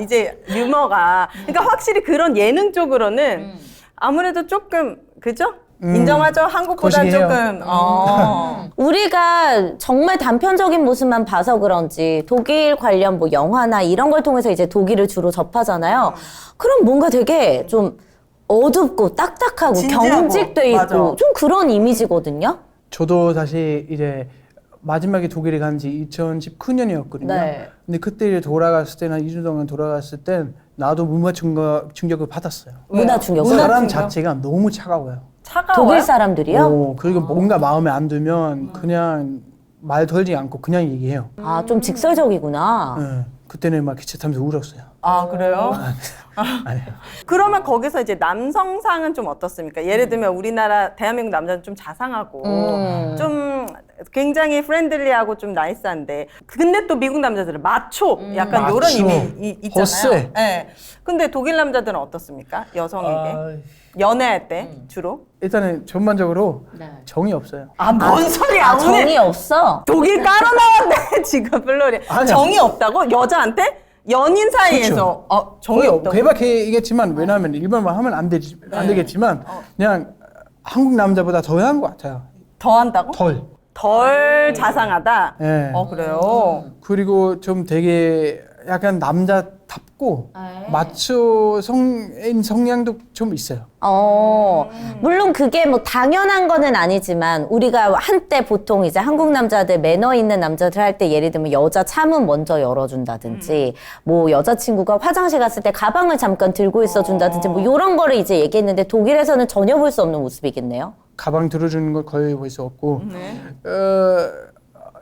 이제 유머가. 그러니까 확실히 그런 예능 쪽으로는 아무래도 조금, 그죠? 인정하죠? 한국보다 거시기해요. 조금. 우리가 정말 단편적인 모습만 봐서 그런지 독일 관련 뭐 영화나 이런 걸 통해서 이제 독일을 주로 접하잖아요. 그럼 뭔가 되게 좀 어둡고 딱딱하고 진지하고. 경직돼 맞아. 있고 좀 그런 이미지거든요. 저도 사실 이제 마지막에 독일에 간 지 2019년이었거든요. 네. 근데 그때 돌아갔을 때는 한 2주 동안 돌아갔을 땐 나도 문화 충격을 받았어요. 문화 충격. 사람 충격? 자체가 너무 차가워요. 차가워요? 독일 사람들이요? 그리고 뭔가 마음에 안 들면 그냥 말 덜지 않고 그냥 얘기해요. 아, 좀 직설적이구나. 네. 그때는 막 기차 타면서 울었어요. 그래요? 아니에요. 그러면 거기서 이제 남성상은 좀 어떻습니까? 예를 들면 우리나라 대한민국 남자는 좀 자상하고 좀 굉장히 프렌들리하고 좀 나이스한데 근데 또 미국 남자들은 마초 약간 이런 마초. 이미 있잖아요. 허세. 네. 근데 독일 남자들은 어떻습니까? 여성에게 연애할 때 주로? 일단은 전반적으로 정이 없어요. 뭔 소리야? 오늘 정이 없어. 독일 까러 나왔네 지금 플로리. 아니야. 정이 없다고? 여자한테? 연인 사이에서 정이 없다고? 괴박이겠지만 왜냐하면 일본말 하면 안 되겠지만 그냥 한국 남자보다 더 한 것 같아요. 더 한다고? 덜. 자상하다? 네. 그래요? 그리고 좀 되게 약간 남자답고 작고 마초 성향도 좀 있어요. 물론 그게 뭐 당연한 거는 아니지만 우리가 한때 보통 이제 한국 남자들 매너 있는 남자들 할 때 예를 들면 여자 차문 먼저 열어준다든지 뭐 여자친구가 화장실 갔을 때 가방을 잠깐 들고 있어준다든지 뭐 이런 거를 이제 얘기했는데 독일에서는 전혀 볼 수 없는 모습이겠네요. 가방 들어주는 거 거의 볼 수 없고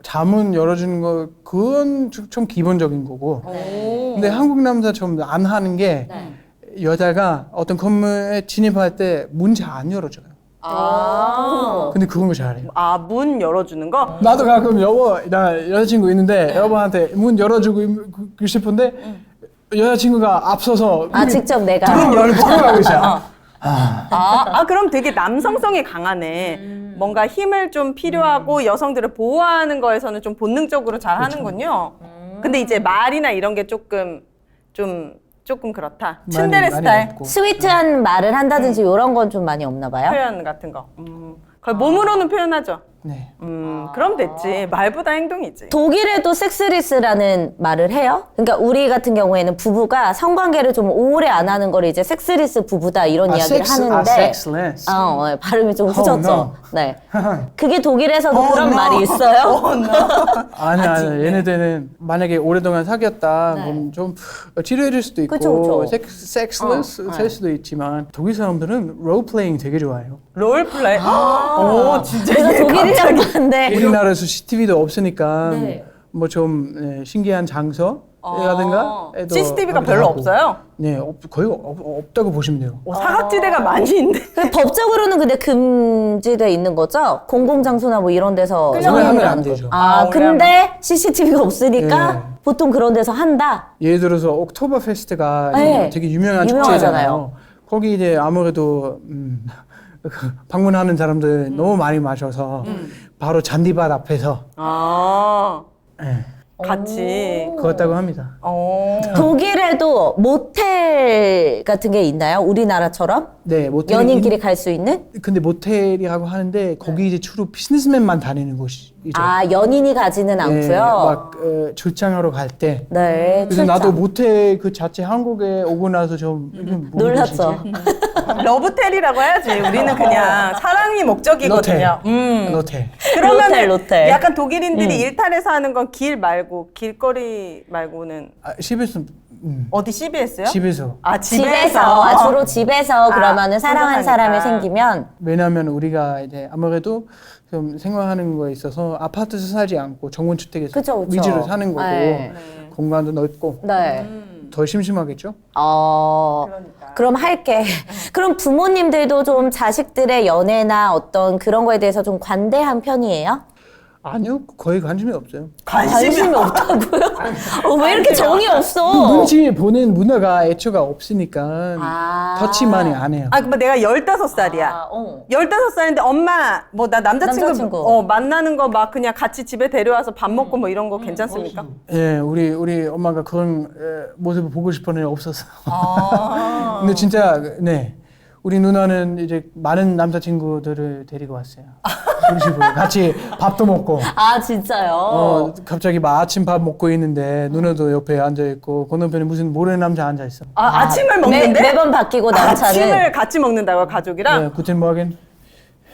자문 열어주는 거 그건 좀 기본적인 거고 근데 한국 남자 좀 안 하는 게 여자가 어떤 건물에 진입할 때 문 잘 안 열어줘요. 근데 그건 거 잘해요. 아, 문 열어주는 거? 나도 가끔 나 여자친구 있는데 여보한테 문 열어주고 싶은데 여자친구가 앞서서 직접 내가 문 열고 하고 있어요. 그럼 되게 남성성이 강하네. 뭔가 힘을 좀 필요하고 여성들을 보호하는 거에서는 좀 본능적으로 잘 하는군요. 근데 이제 말이나 이런 게 조금 그렇다. 츤데레 스타일 없고. 스위트한 말을 한다든지 이런 건 좀 많이 없나 봐요. 표현 같은 거. 거의 몸으로는 표현하죠. 네. 그럼 됐지. 말보다 행동이지. 독일에도 섹스리스라는 말을 해요. 그러니까 우리 같은 경우에는 부부가 성관계를 좀 오래 안 하는 걸 이제 섹스리스 부부다 이런 이야기를 하는데 섹스레스. 발음이 좀 후졌죠. no. 네. 그게 독일에서도 그런 말이 있어요? 아니 얘네들은 만약에 오랫동안 사귀었다 그럼 좀 지루해질 수도 있고 그쵸. 섹스레스 될 수도 있지만 독일 사람들은 롤플레잉 되게 좋아해요. 롤플레이. 오, 진짜. 제가 독일이랑 봤는데 우리나라 CCTV도 없으니까 뭐 좀 신기한 장소라든가 CCTV가 별로 없어요? 네, 거의 없다고 보시면 돼요. 사각지대가 많이 있는데. 법적으로는 근데 금지돼 있는 거죠? 공공장소나 뭐 이런 데서 하면 안 되죠. 근데 CCTV가 없으니까 네. 보통 그런 데서 한다? 예를 들어서 옥토버 페스트가 네. 되게 유명한 유명하잖아요. 축제잖아요. 거기 이제 아무래도 방문하는 사람들 너무 많이 마셔서 바로 잔디밭 앞에서 네, 같이. 그었다고 합니다. 독일에도 모텔 같은 게 있나요? 우리나라처럼? 네, 모텔이 연인끼리 갈 수 있는? 근데 모텔이라고 하는데 거기 이제 주로 비즈니스맨만 다니는 곳이죠. 연인이 가지는 않고요. 막 출장하러 갈 때. 네, 그래서 나도 모텔 그 자체 한국에 오고 나서 좀 이게 뭐 놀랐죠. 러브텔이라고 해야지. 우리는 그냥 사랑이 목적이거든요. 로텔. 그러면 로텔. 약간 독일인들이 일탈해서 하는 건 길 말고 길거리 말고는 집에서 어디 CBS요? 집에서. 집에서 주로 집에서 그러면은 사랑한 혼자 사람이 사니까. 생기면 왜냐하면 우리가 이제 아무래도 좀 생활하는 거에 있어서 아파트에서 살지 않고 정원주택에서 그쵸. 위주로 사는 거고 네. 공간도 넓고 네. 더 심심하겠죠? 그러니까. 그럼 할게. 그럼 부모님들도 좀 자식들의 연애나 어떤 그런 거에 대해서 좀 관대한 편이에요? 아니요, 거의 관심이 없어요. 관심이 없다고요? 왜 이렇게 정이 없어? 눈치 보는 문화가 애초가 없으니까 터치 많이 안 해요. 그럼 내가 15살이야. 15살인데 엄마 뭐 나 남자친구 만나는 거 막 그냥 같이 집에 데려와서 밥 먹고 뭐 이런 거 괜찮습니까? 예, 우리 엄마가 그런 모습을 보고 싶어는 없었어. 근데 진짜 네, 우리 누나는 이제 많은 남자친구들을 데리고 왔어요. 우리 집으로 같이 밥도 먹고. 진짜요? 갑자기 막 아침밥 먹고 있는데 누나도 옆에 앉아 있고 건너편에 무슨 모르는 남자 앉아 있어. 아침을 먹는데? 매번 바뀌고 남차는. 아침을 같이 먹는다고요, 가족이랑? 네, 구텐 모르겐.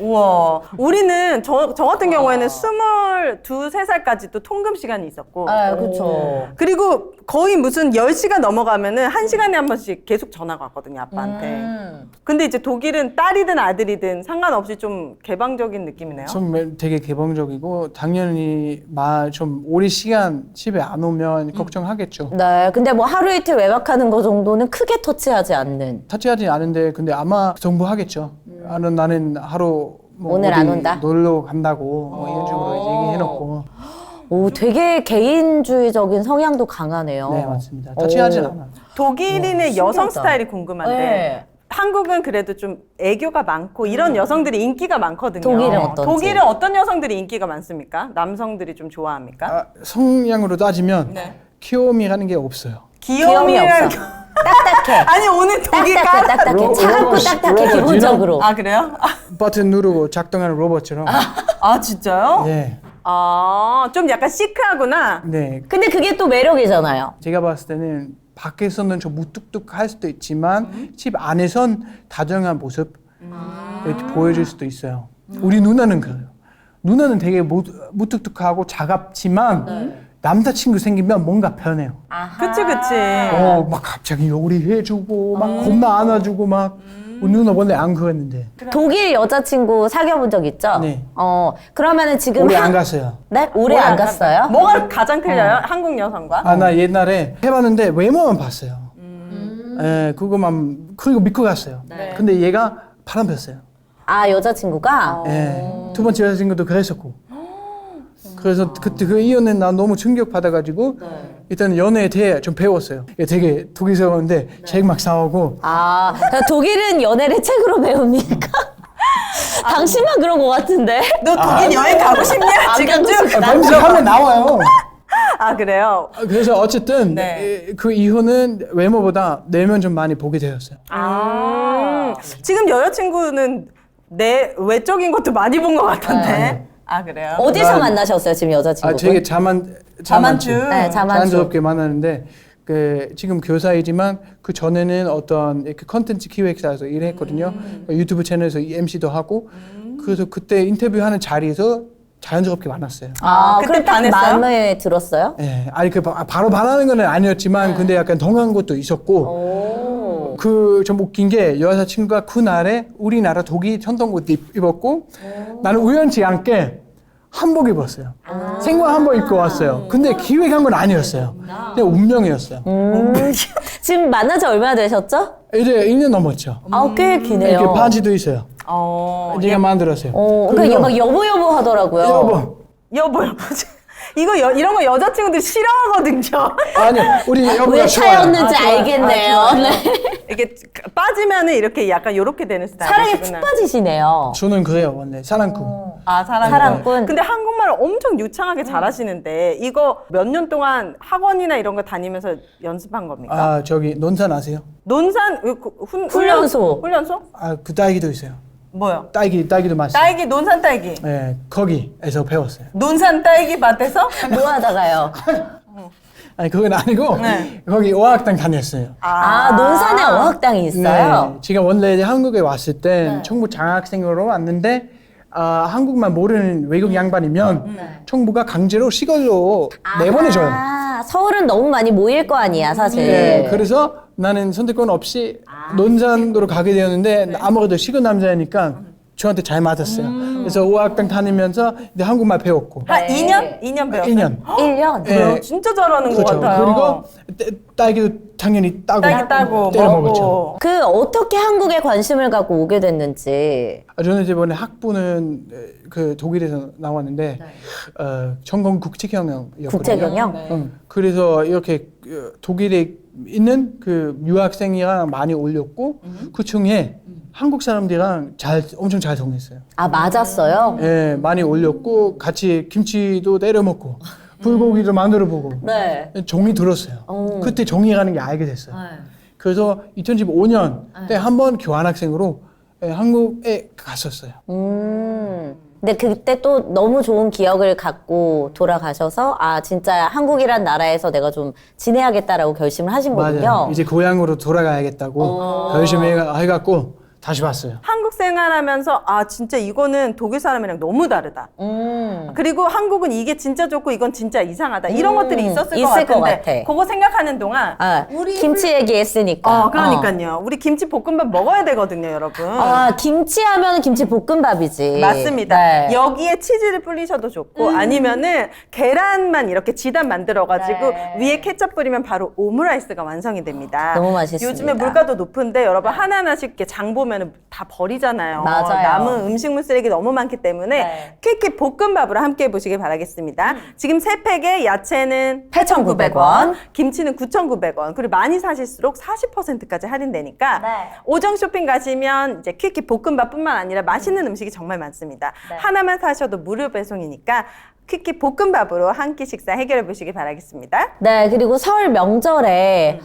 우와. 우리는 저 같은 경우에는 22, 3살까지 또 통금 시간이 있었고. 그쵸. 그리고 거의 무슨 10시가 넘어가면은 1시간에 한 번씩 계속 전화가 왔거든요, 아빠한테. 근데 이제 독일은 딸이든 아들이든 상관없이 좀 개방적인 느낌이네요. 좀 되게 개방적이고 당연히 좀 오랜 시간 집에 안 오면 걱정하겠죠. 네, 근데 뭐 하루 이틀 외박하는 거 정도는 크게 터치하지 않는. 터치하지 않은데 근데 아마 그 정도 하겠죠. 나는 하루 뭐 오늘 어디 안 온다? 놀러 간다고 뭐 이런 식으로 이제 얘기해놓고. 오, 되게 개인주의적인 성향도 강하네요. 네, 맞습니다. 터치하진 않아. 독일인의 여성 스타일이 궁금한데 네. 한국은 그래도 좀 애교가 많고 이런 여성들이 인기가 많거든요. 독일은 어떤지? 독일은 어떤 여성들이 인기가 많습니까? 남성들이 좀 좋아합니까? 성향으로 따지면 네. 귀여움이라는 게 없어요. 귀여움이 귀여움이랑 없어. 딱딱해. 아니 오늘 독일 딱딱해, 딱딱해. 로봇, 차갑고 딱딱해, 로봇, 기본적으로. 아 그래요? 버튼 누르고 작동하는 로봇처럼. 아 진짜요? 예. 좀 약간 시크하구나. 네. 근데 그게 또 매력이잖아요. 제가 봤을 때는 밖에서는 좀 무뚝뚝할 수도 있지만 집 안에선 다정한 모습 이렇게 보여줄 수도 있어요. 우리 누나는 그래요. 누나는 되게 무뚝뚝하고 차갑지만 남자친구 생기면 뭔가 변해요. 그치. 막 갑자기 요리해주고 막 겁나 안아주고 막 우리 누나 원래 안 그랬는데 독일 여자친구 사귀어본 적 있죠? 네. 그러면은 지금 오래 안 갔어요. 네? 오래 안 갔어요? 뭐가 가장 틀려요? 한국 여성과? 아, 나 옛날에 해봤는데 외모만 봤어요. 그거만 그리고 믿고 갔어요. 근데 얘가 바람 폈어요. 아, 여자친구가? 두 번째 여자친구도 그랬었고. 그래서 그때 그 이혼에 나 너무 충격 받아가지고 일단 연애에 대해 좀 배웠어요. 이게 되게 독일스러운데 책 막 사오고. 아, 그러니까 독일은 연애를 책으로 배웁니까? 당신만 그런 것 같은데? 너 독일 여행 가고 싶냐? 지금쯤? 검색하면 나와요. 아, 그래요? 그래서 어쨌든 네. 그 이후는 외모보다 내면 좀 많이 보게 되었어요. 지금 여자친구는 내 외적인 것도 많이 본 것 같은데. 아, 그래요? 어디서 만나셨어요, 지금 여자친구? 되게 자만추. 네, 자만추. 자연스럽게 만나는데 지금 교사이지만 그 전에는 어떤 이렇게 컨텐츠 기획사에서 일했거든요. 유튜브 채널에서 MC도 하고 그래서 그때 인터뷰하는 자리에서 자연스럽게 만났어요. 아, 그때 그때 딱 반했어요? 마음에 들었어요? 예, 아니 바로 반하는 건 아니었지만 근데 약간 동한 것도 있었고 그 좀 웃긴 게 여자친구가 그날에 우리나라 독일 전통옷 입었고 나는 우연치 않게 한복 입었어요. 생화 한복 입고 왔어요. 근데 기획한 건 아니었어요. 그냥 운명이었어요. 지금 만난 지 얼마나 되셨죠? 이제 1년 넘었죠. 꽤 기네요. 이렇게 반지도 있어요. 제가 만들었어요. 그러니까 그래서 막 여보 하더라고요. 여보. 여보. 이런 거 여자친구들이 싫어하거든요. 아니요, 우리 여보가 왜 좋아요. 차였는지 알겠네요. 네. 이게 빠지면은 이렇게 약간 요렇게 되는 사랑에 푹 스타일이시구나. 빠지시네요. 저는 그래요, 원래 사랑꾼. 사랑꾼. 근데 한국말을 엄청 유창하게 잘하시는데 이거 몇 년 동안 학원이나 이런 거 다니면서 연습한 겁니까? 아 저기 논산 아세요? 논산 훈련소. 훈련소? 아 그 딸기도 있어요. 뭐요? 딸기도 맛있어요. 딸기 논산 딸기. 네, 거기에서 배웠어요. 논산 딸기 밭에서? 뭐 하다가요? 아니 그건 아니고 네. 거기 어학당 다녔어요. 논산에 어학당이 있어요? 네, 제가 원래 한국에 왔을 땐 청부 장학생으로 왔는데 한국만 모르는 외국 양반이면 청부가 강제로 시골로 내보내줘요. 서울은 너무 많이 모일 거 아니야, 사실. 네, 그래서 나는 선택권 없이 논산으로 가게 되었는데 아무래도 시골 남자니까 저한테 잘 맞았어요. 그래서 어학당 다니면서 이제 한국말 배웠고. 한 2년? 2년 배웠어요? 1년. 1년? 네. 진짜 잘하는 것 그렇죠. 같아요. 그리고 딸기도 당연히 따고 딸기 따고 때려 먹고. 먹었죠. 그 어떻게 한국에 관심을 갖고 오게 됐는지. 저는 이번에 학부는 그 독일에서 나왔는데 전공 국제경영이었거든요. 국제경영? 그래서 이렇게 독일에 있는 그 유학생이랑 많이 올렸고 그 중에 한국 사람들이랑 엄청 잘 통했어요. 아, 맞았어요? 예, 많이 올렸고 같이 김치도 때려 먹고 불고기도 만들어 보고 네. 정이 들었어요. 그때 정이라는 게 알게 됐어요. 그래서 2015년 때 한 번 교환학생으로 한국에 갔었어요. 근데 그때 또 너무 좋은 기억을 갖고 돌아가셔서 진짜 한국이란 나라에서 내가 좀 지내야겠다라고 결심을 하신 거군요. 맞아요. 이제 고향으로 돌아가야겠다고 결심을 해갖고 다시 왔어요. 한국 생활하면서 진짜 이거는 독일 사람이랑 너무 다르다. 그리고 한국은 이게 진짜 좋고 이건 진짜 이상하다. 이런 것들이 있었을 있을 것 것 같은데 같아. 그거 생각하는 동안 김치 얘기했으니까. 그러니까요. 우리 김치 볶음밥 먹어야 되거든요, 여러분. 김치 하면 김치 볶음밥이지. 맞습니다. 네. 여기에 치즈를 뿌리셔도 좋고 아니면은 계란만 이렇게 지단 만들어가지고 위에 케첩 뿌리면 바로 오므라이스가 완성이 됩니다. 너무 맛있습니다. 요즘에 물가도 높은데 여러분 하나하나씩 이렇게 장 보면 다 버리잖아요. 맞아요. 남은 음식물 쓰레기 너무 많기 때문에 퀵킥 볶음밥으로 함께 해보시길 바라겠습니다. 지금 3팩에 야채는 8,900원, 김치는 9,900원. 그리고 많이 사실수록 40%까지 할인되니까 오정 쇼핑 가시면 이제 퀵킥 볶음밥뿐만 아니라 맛있는 음식이 정말 많습니다. 하나만 사셔도 무료 배송이니까 퀵킥 볶음밥으로 한 끼 식사 해결해 보시길 바라겠습니다. 네, 그리고 설 명절에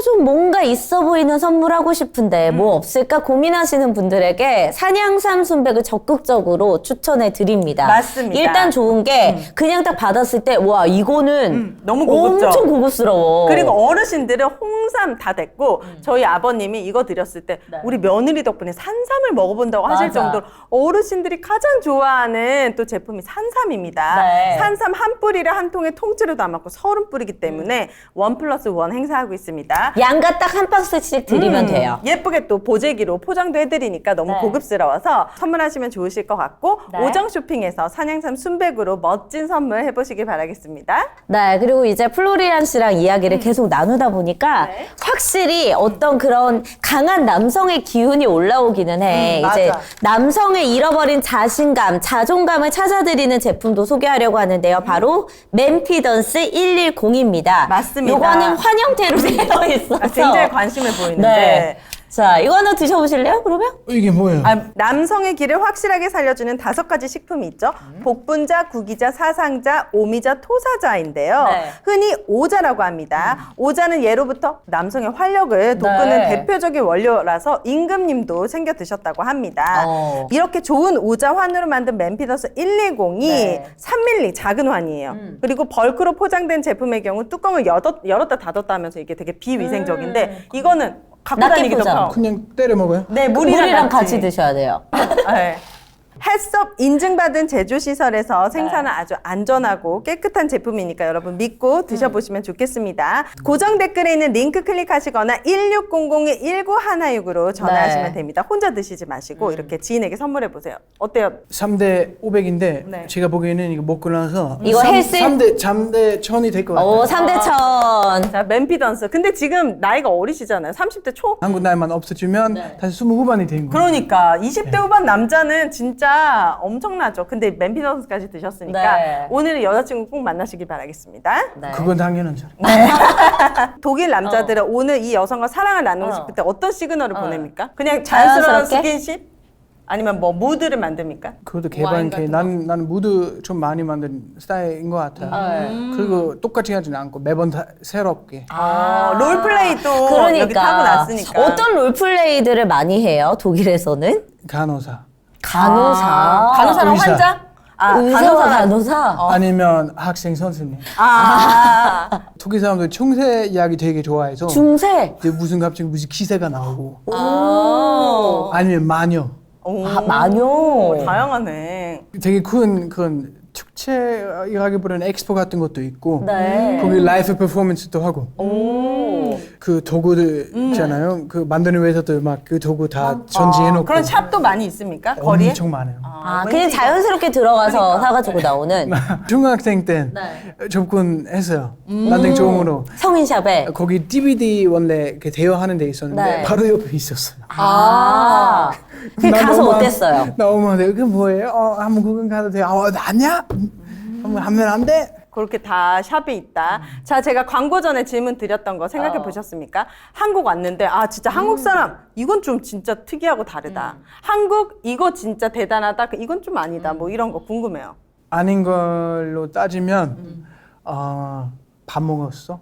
좀 뭔가 있어 보이는 선물 하고 싶은데 뭐 없을까 고민하시는 분들에게 산양삼 순백을 적극적으로 추천해 드립니다. 맞습니다. 일단 좋은 게 그냥 딱 받았을 때 와 이거는 너무 고급져. 엄청 고급스러워. 그리고 어르신들은 홍삼 다 됐고 저희 아버님이 이거 드렸을 때 우리 며느리 덕분에 산삼을 먹어본다고 하실 맞아. 정도로 어르신들이 가장 좋아하는 또 제품이 산삼입니다. 네. 산삼 한 뿌리를 한 통에 통째로 담았고 30뿌리기 때문에 1+1 행사하고 있습니다. 양가 딱 한 박스씩 드리면 돼요. 예쁘게 또 보재기로 포장도 해드리니까 너무 네. 고급스러워서 선물하시면 좋으실 것 같고 네. 오정 쇼핑에서 산양삼 순백으로 멋진 선물 해보시길 바라겠습니다. 네, 그리고 이제 플로리안 씨랑 이야기를 계속 나누다 보니까 네. 확실히 어떤 그런 강한 남성의 기운이 올라오기는 해. 이제 맞아. 남성의 잃어버린 자신감, 자존감을 찾아드리는 제품도 소개하려고 하는데요. 바로 맨피던스 110입니다. 맞습니다. 요거는 환영태로 되어 있어서 굉장히 관심을 보이는데 네. 자, 이거 하나 드셔보실래요, 그러면? 이게 뭐예요? 남성의 기를 확실하게 살려주는 5가지 식품이 있죠. 복분자, 구기자, 사상자, 오미자, 토사자인데요. 네. 흔히 오자라고 합니다. 오자는 예로부터 남성의 활력을 돋구는 네. 대표적인 원료라서 임금님도 챙겨 드셨다고 합니다. 어. 이렇게 좋은 오자 환으로 만든 맨피던스 110이 네. 3mm 작은 환이에요. 그리고 벌크로 포장된 제품의 경우 뚜껑을 열었다 닫았다 하면서 이게 되게 비위생적인데 이거는 갖고 낱개 다니기도 포장. 편. 그냥 때려 먹어요? 네, 물이랑 같이 드셔야 돼요. 네. 햇섭 인증받은 제조시설에서 생산한 아주 안전하고 깨끗한 제품이니까 여러분 믿고 드셔보시면 좋겠습니다. 고정 댓글에 있는 링크 클릭하시거나 1600-1916으로 전화하시면 네. 됩니다. 혼자 드시지 마시고 이렇게 지인에게 선물해보세요. 어때요? 3대 500인데 네. 제가 보기에는 이거 먹고 나서 이거 헬스? 3대 1000이 될 것 같아요. 오, 3대 1000. 자, 맨피던스. 근데 지금 나이가 어리시잖아요. 30대 초? 한국 나이만 없어지면 다시 20 후반이 된 거예요. 그러니까 20대 후반 남자는 진짜 엄청나죠. 근데 맨피던스까지 드셨으니까 네. 오늘은 여자친구 꼭 만나시길 바라겠습니다. 네. 그건 당연하죠. 독일 남자들은 오늘 이 여성과 사랑을 나누고 싶을 때 어떤 시그널을 보냅니까? 그냥 자연스러운 자연스럽게? 스킨십? 아니면 뭐 무드를 만듭니까? 그것도 개발인데 나는 무드 좀 많이 만든 스타일인 것 같아요. 그리고 똑같이 하지는 않고 매번 다 새롭게. 롤플레이도 그러니까 여기 타고 났으니까. 어떤 롤플레이들을 많이 해요? 독일에서는? 간호사. 간호사. 간호사랑 의사. 환자? 의사와 간호사. 아니면 학생 선생님. 독일 사람들 중세 이야기 되게 좋아해서 중세. 이제 갑자기 무슨 기세가 나오고 오. 아니면 마녀. 오, 마녀. 다양하네. 되게 큰 그런 축제라기보다는 엑스포 같은 것도 있고 네. 거기 라이브 퍼포먼스도 하고 그 도구들 있잖아요. 그 만드는 회사들 막 그 도구 다 전지해놓고 그런 샵도 많이 있습니까? 거리에? 엄청 많아요. 아, 그냥 자연스럽게 들어가서 사가지고 나오는 중학생 때 접근했어요. 난쟁종으로 성인샵에. 거기 DVD 원래 이렇게 대여하는 데 있었는데 네. 바로 옆에 있었어요. 그 나 가서 너무 어땠어요? 너무 그게 뭐예요? 한번 구경 가도 돼요? 나냐? 한번 하면 안 돼? 그렇게 다 샵이 있다. 자, 제가 광고 전에 질문 드렸던 거 생각해 보셨습니까? 한국 왔는데, 진짜 한국 사람, 이건 좀 진짜 특이하고 다르다. 한국, 이거 진짜 대단하다. 이건 좀 아니다. 뭐 이런 거 궁금해요. 아닌 걸로 따지면 밥 먹었어?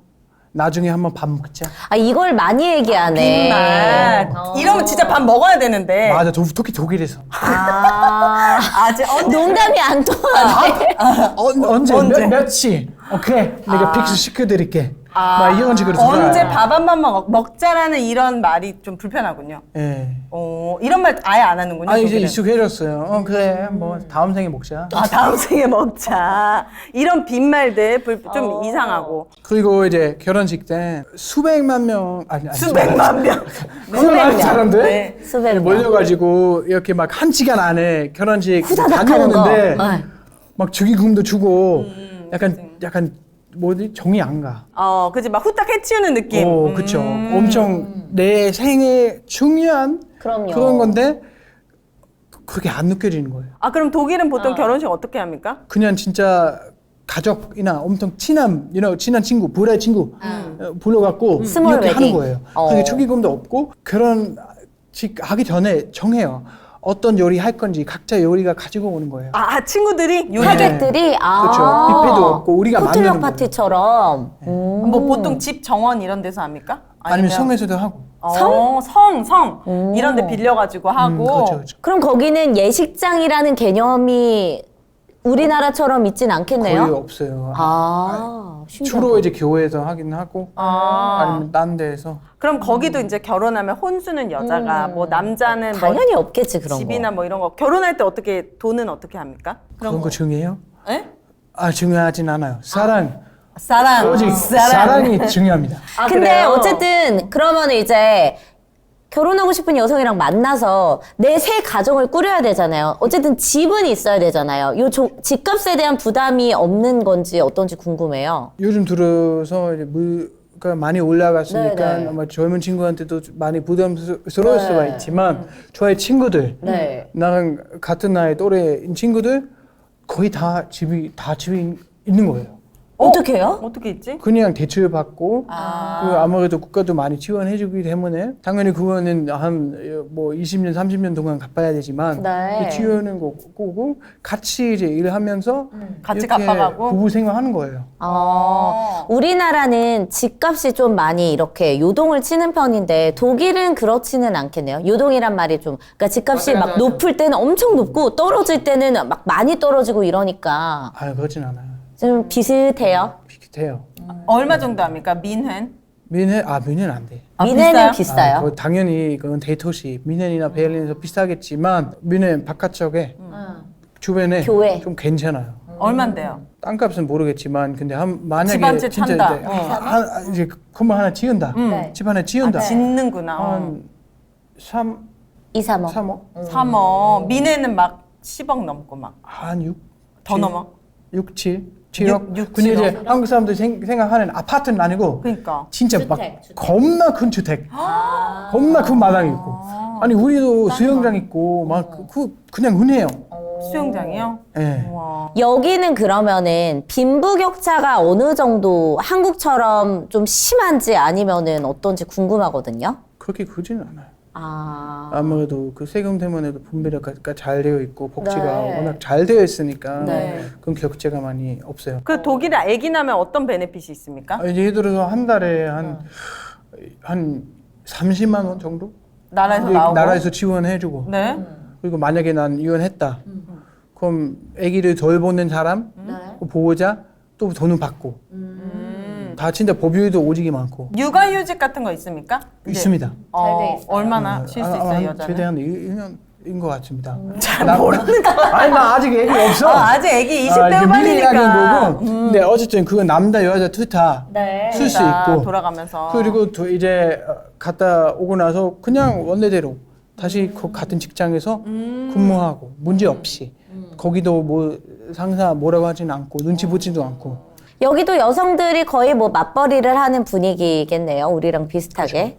나중에 한번 밥 먹자. 아, 이걸 많이 얘기하네. 빈말. 이러면 진짜 밥 먹어야 되는데. 맞아, 특히 독일에서. 아직 농담이 안 통하네. 언제? 며칠? 그래, 내가 픽스 시켜드릴게. 막 이런 식으로 언제 밥 한 번 먹자라는 이런 말이 좀 불편하군요. 예. 이런 말 아예 안 하는군요. 이제 독일은. 익숙해졌어요. 그래, 뭐 다음 생에 먹자. 다음 생에 먹자. 이런 빈말들 좀 이상하고. 그리고 이제 결혼식 때 수백만 명, 아니 수백만 명. 수백만 수백 명. 사람들 네. 수백 명. 몰려가지고 이렇게 막 한 시간 안에 결혼식 후다닥 하는 거. 다녀오는데 네. 막 축의금도 주고 약간 뭐지 정이 안 가. 그지 막 후딱 해치우는 느낌. 그쵸. 엄청 내 생애 중요한 그럼요. 그런 건데 그렇게 안 느껴지는 거예요. 그럼 독일은 보통 결혼식 어떻게 합니까? 그냥 진짜 가족이나 엄청 친한 친구, 불의 친구 불러갖고 스몰 이렇게 하는 웨딩. 거예요. 그게 축의금도 없고 결혼식 하기 전에 정해요. 어떤 요리 할 건지 각자 요리가 가지고 오는 거예요. 아, 친구들이 요리 하객들이 아 그렇죠. 뷔페도 없고 우리가 포틀럭 만드는 파티처럼. 뭐 보통 집 정원 이런 데서 합니까? 아니면 성에서도 하고. 성 이런 데 빌려가지고 하고. 그렇죠, 그렇죠. 그럼 거기는 예식장이라는 개념이 우리나라처럼 있진 않겠네요. 거의 없어요. 아, 신기하다. 주로 이제 교회에서 하긴 하고 아니면 딴 데에서. 그럼 거기도 이제 결혼하면 혼수는 여자가 뭐 남자는 뭐 당연히 없겠지 그런 집이나 거. 뭐 이런 거 결혼할 때 어떻게 돈은 어떻게 합니까? 그런 거 중요해요? 예? 아 중요하진 않아요. 사랑. 사랑. 오직 사랑이 중요합니다. 아, 근데 그래요? 어쨌든 그러면 이제 결혼하고 싶은 여성이랑 만나서 내 새 가정을 꾸려야 되잖아요. 어쨌든 집은 있어야 되잖아요. 집값에 대한 부담이 없는 건지 어떤지 궁금해요. 요즘 들어서 이제 물가 많이 올라갔으니까 네, 네. 아마 젊은 친구한테도 많이 부담스러울 네. 수가 있지만 저의 친구들, 네. 나랑 같은 나이 또래인 친구들 거의 다 집이 있는 거예요. 어떻게 해요? 어떻게 있지? 그냥 대출 받고 그 아무래도 국가도 많이 지원해주기 때문에 당연히 그거는 한 뭐 20년, 30년 동안 갚아야 되지만 네. 그 지원은 거고 같이 이제 일하면서 같이 이렇게 갚아가고? 부부 생활하는 거예요. 우리나라는 집값이 좀 많이 이렇게 요동을 치는 편인데 독일은 그렇지는 않겠네요. 요동이란 말이 좀, 그러니까 집값이 막 높을 때는 엄청 높고 떨어질 때는 막 많이 떨어지고 이러니까 아 그렇진 않아요. 좀 비슷해요. 비슷해요. 얼마 정도 합니까? 민헨? 민헨 안 돼. 미네는 비싸요? 비싸요. 그거 당연히 그건 대도시 미넨이나 베를린에서 비싸겠지만 미넨 바깥쪽에 주변에 교회. 좀 괜찮아요. 얼만데요? 땅값은 모르겠지만 근데 만약에 집 한 채 진짜 찬다. 이제 이제 건물 하나 지은다. 네. 집 하나 지은다. 짓는구나. 한 3, 2, 3억. 3억? 3억. 민헨은 막 10억 넘고 막. 한 6? 더 넘어? 6, 7억? 6, 근데 7억. 이제 한국 사람들이 생각하는 아파트는 아니고 그러니까. 진짜 막 겁나 큰 주택. 겁나 큰 마당이 있고. 아니 우리도 수영장 있고 막 그냥 흔해요. 수영장이요? 예. 와. 여기는 그러면은 빈부격차가 어느 정도 한국처럼 좀 심한지 아니면은 어떤지 궁금하거든요. 그렇게 크지는 않아요. 아, 아무래도 그 세금 때문에도 분배가 잘 되어 있고 복지가 네. 워낙 잘 되어 있으니까 네. 그런 격차가 많이 없어요. 그 독일에 아기 나면 어떤 베네핏이 있습니까? 이제 예를 들어서 한 달에 한 30만 원 정도? 나라에서 이제 나오고? 나라에서 지원해주고 네. 그리고 만약에 난 이혼했다 그럼 아기를 돌보는 사람 그 보호자 또 돈을 받고 다 진짜 법유도 오지게 많고 육아휴직 같은 거 있습니까? 이제, 있습니다. 돼 있어요. 얼마나 쉴 수 있어요, 여자는? 최대한 1년인 것 같습니다. 잘 모르는 거. 아니 나 아직 애기 없어. 아직 애기 20대 이게 미리 후반이니까. 이야기인 거고. 근데 어쨌든 그건 남자 여자 둘 다 쓸 수 있고. 돌아가면서. 그리고 또 이제 갔다 오고 나서 그냥 원래대로 다시 그 같은 직장에서 근무하고 문제 없이 거기도 뭐 상사 뭐라고 하진 않고 눈치 보지도 않고. 여기도 여성들이 거의 뭐 맞벌이를 하는 분위기겠네요. 우리랑 비슷하게.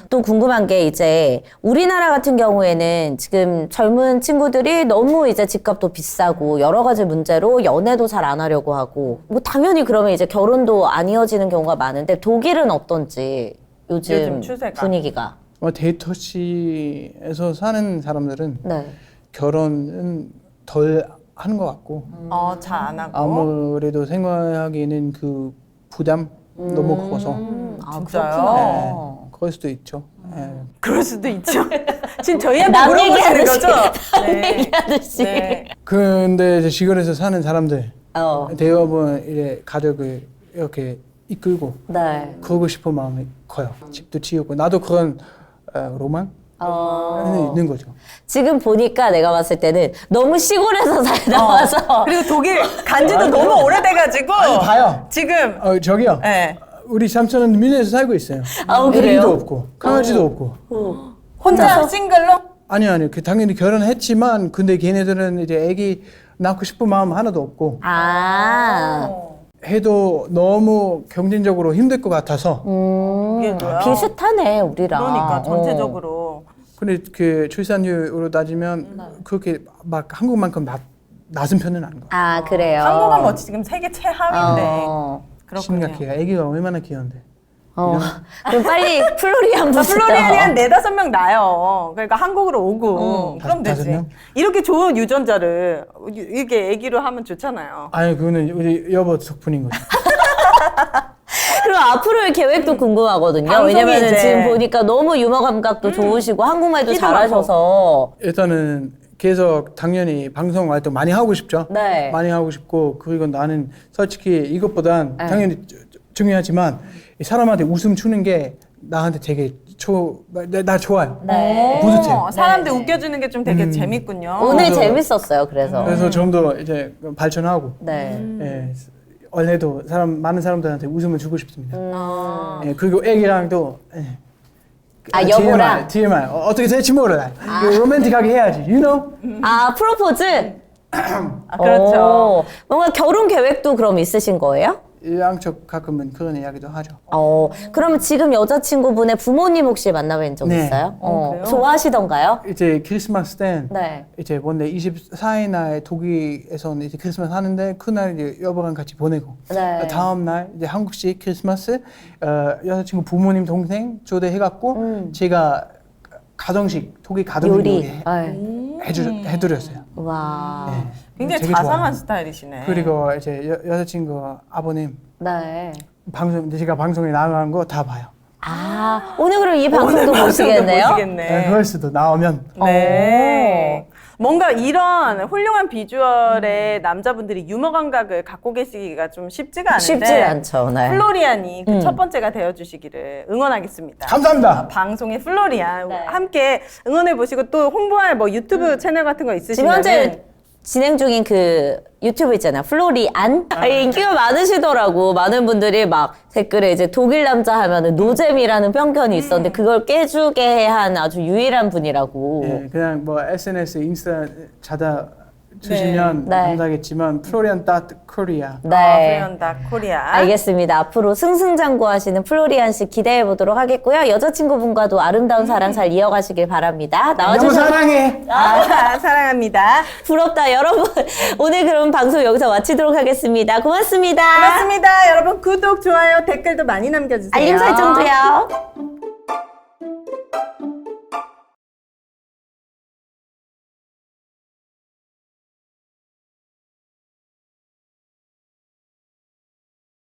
또 궁금한 게 이제 우리나라 같은 경우에는 지금 젊은 친구들이 너무 이제 집값도 비싸고 여러 가지 문제로 연애도 잘 안 하려고 하고 뭐 당연히 그러면 이제 결혼도 안 이어지는 경우가 많은데 독일은 어떤지 요즘 추세가. 분위기가. 대도시에서 사는 사람들은 네. 결혼은 덜 하는 것 같고 잘 안 하고. 아무래도 생활하기에는 그 부담 너무 커서 진짜요? 그렇구나. 그럴 수도 있죠. 예. 그럴 수도 있죠. 지금 저희한테 남 물어보시는 얘기하듯이. 거죠? 남 네. 얘기하듯이. 네. 근데 이제 시골에서 사는 사람들 어. 대부분 이제 가족을 이렇게 이끌고 네. 그러고 싶은 마음이 커요. 집도 지우고 나도 그런 로망 있는 거죠. 지금 보니까 내가 봤을 때는 너무 시골에서 살다 와서 그리고 독일 간지도 너무 오래돼가지고. 봐요. 지금. 저기요. 네. 우리 삼촌은 미네에서 살고 있어요. 그래요? 애기도 없고 강아지도 없고. 혼자 싱글로? 아니요. 당연히 결혼했지만 근데 걔네들은 이제 애기 낳고 싶은 마음 하나도 없고 해도 너무 경쟁적으로 힘들 것 같아서 이게도요? 비슷하네 우리랑. 그러니까 전체적으로. 근데 그 출산율로 따지면 그렇게 막 한국만큼 낮은 편은 아닌 것 같아요. 그래요. 한국은 뭐 지금 세계 최하위인데. 어. 그렇군요. 심각해요. 애기가 얼마나 귀여운데. 그럼 빨리 플로리안 보시죠. 플로리안이 한 4-5명 나요. 그러니까 한국으로 오고 그럼 다섯 되지. 명? 이렇게 좋은 유전자를 이렇게 애기로 하면 좋잖아요. 아니 그거는 우리 여보 덕분인 거죠. 그럼 앞으로의 계획도 궁금하거든요. 방송이 왜냐면은 이제- 지금 보니까 너무 유머 감각도 좋으시고 한국말도 끼도 잘하셔서. 일단은 계속 당연히 방송 활동 많이 하고 싶죠. 네. 많이 하고 싶고 그리고 나는 솔직히 이것보단 당연히 중요하지만 이 사람한테 웃음 주는 게 나한테 되게 나 좋아요. 네. 뿌듯해요. 사람들 네. 웃겨주는 게 좀 되게 재밌군요. 오늘 그래서- 재밌었어요. 그래서. 그래서 좀 더 이제 발전하고 네. 예, 원래도 많은 사람들한테 웃음을 주고 싶습니다. 예, 그리고 애기랑도 여보랑. TMI 어떻게 될지 몰라. 이거 로맨틱하게 해야지. You know? 프로포즈. 그렇죠. 오, 뭔가 결혼 계획도 그럼 있으신 거예요? 양쪽 가끔은 그런 이야기도 하죠. 그러면 지금 여자친구분의 부모님 혹시 만나뵌 적 네. 있어요? 그래요? 좋아하시던가요? 이제 크리스마스 땐 네. 이제 뭔데 24일 날 독일에서는 이제 크리스마스 하는데 그날 이제 여보랑 같이 보내고 네. 다음 날 이제 한국식 크리스마스 여자친구 부모님 동생 초대해갖고 제가 가정식 독일 가정식 요리. 요리 해드렸어요. 와. 네. 굉장히 되게 자상한 좋아요. 스타일이시네. 그리고 이제 여자친구 아버님 네. 제가 방송에 나가는 거 다 봐요. 오늘 그럼 이 방송도 방송도 보시겠네요? 보시겠네. 헐스도 나오면 네. 뭔가 이런 훌륭한 비주얼의 남자분들이 유머 감각을 갖고 계시기가 좀 쉽지가 않은데 쉽지 않죠. 네. 플로리안이 그 첫 번째가 되어주시기를 응원하겠습니다. 감사합니다. 방송의 플로리안 네. 함께 응원해 보시고 또 홍보할 뭐 유튜브 채널 같은 거 지금 있으시면 현재 진행 중인 그 유튜브 있잖아요. 플로리안? 인기가 많으시더라고. 많은 분들이 막 댓글에 이제 독일 남자 하면은 노잼이라는 편견이 있었는데 그걸 깨주게 한 아주 유일한 분이라고. 예, 그냥 뭐 SNS, 인스타 찾아 주시면 네. 감사하겠지만 florian.korea 플로리안 코리아. 알겠습니다. 앞으로 승승장구하시는 플로리안 씨 기대해 보도록 하겠고요. 여자친구분과도 아름다운 사랑 잘 이어가시길 바랍니다. 너무 나와주셔서 사랑해. 사랑합니다. 부럽다. 여러분 오늘 그럼 방송 여기서 마치도록 하겠습니다. 고맙습니다. 고맙습니다. 여러분 구독, 좋아요, 댓글도 많이 남겨주세요. 알림 설정도요.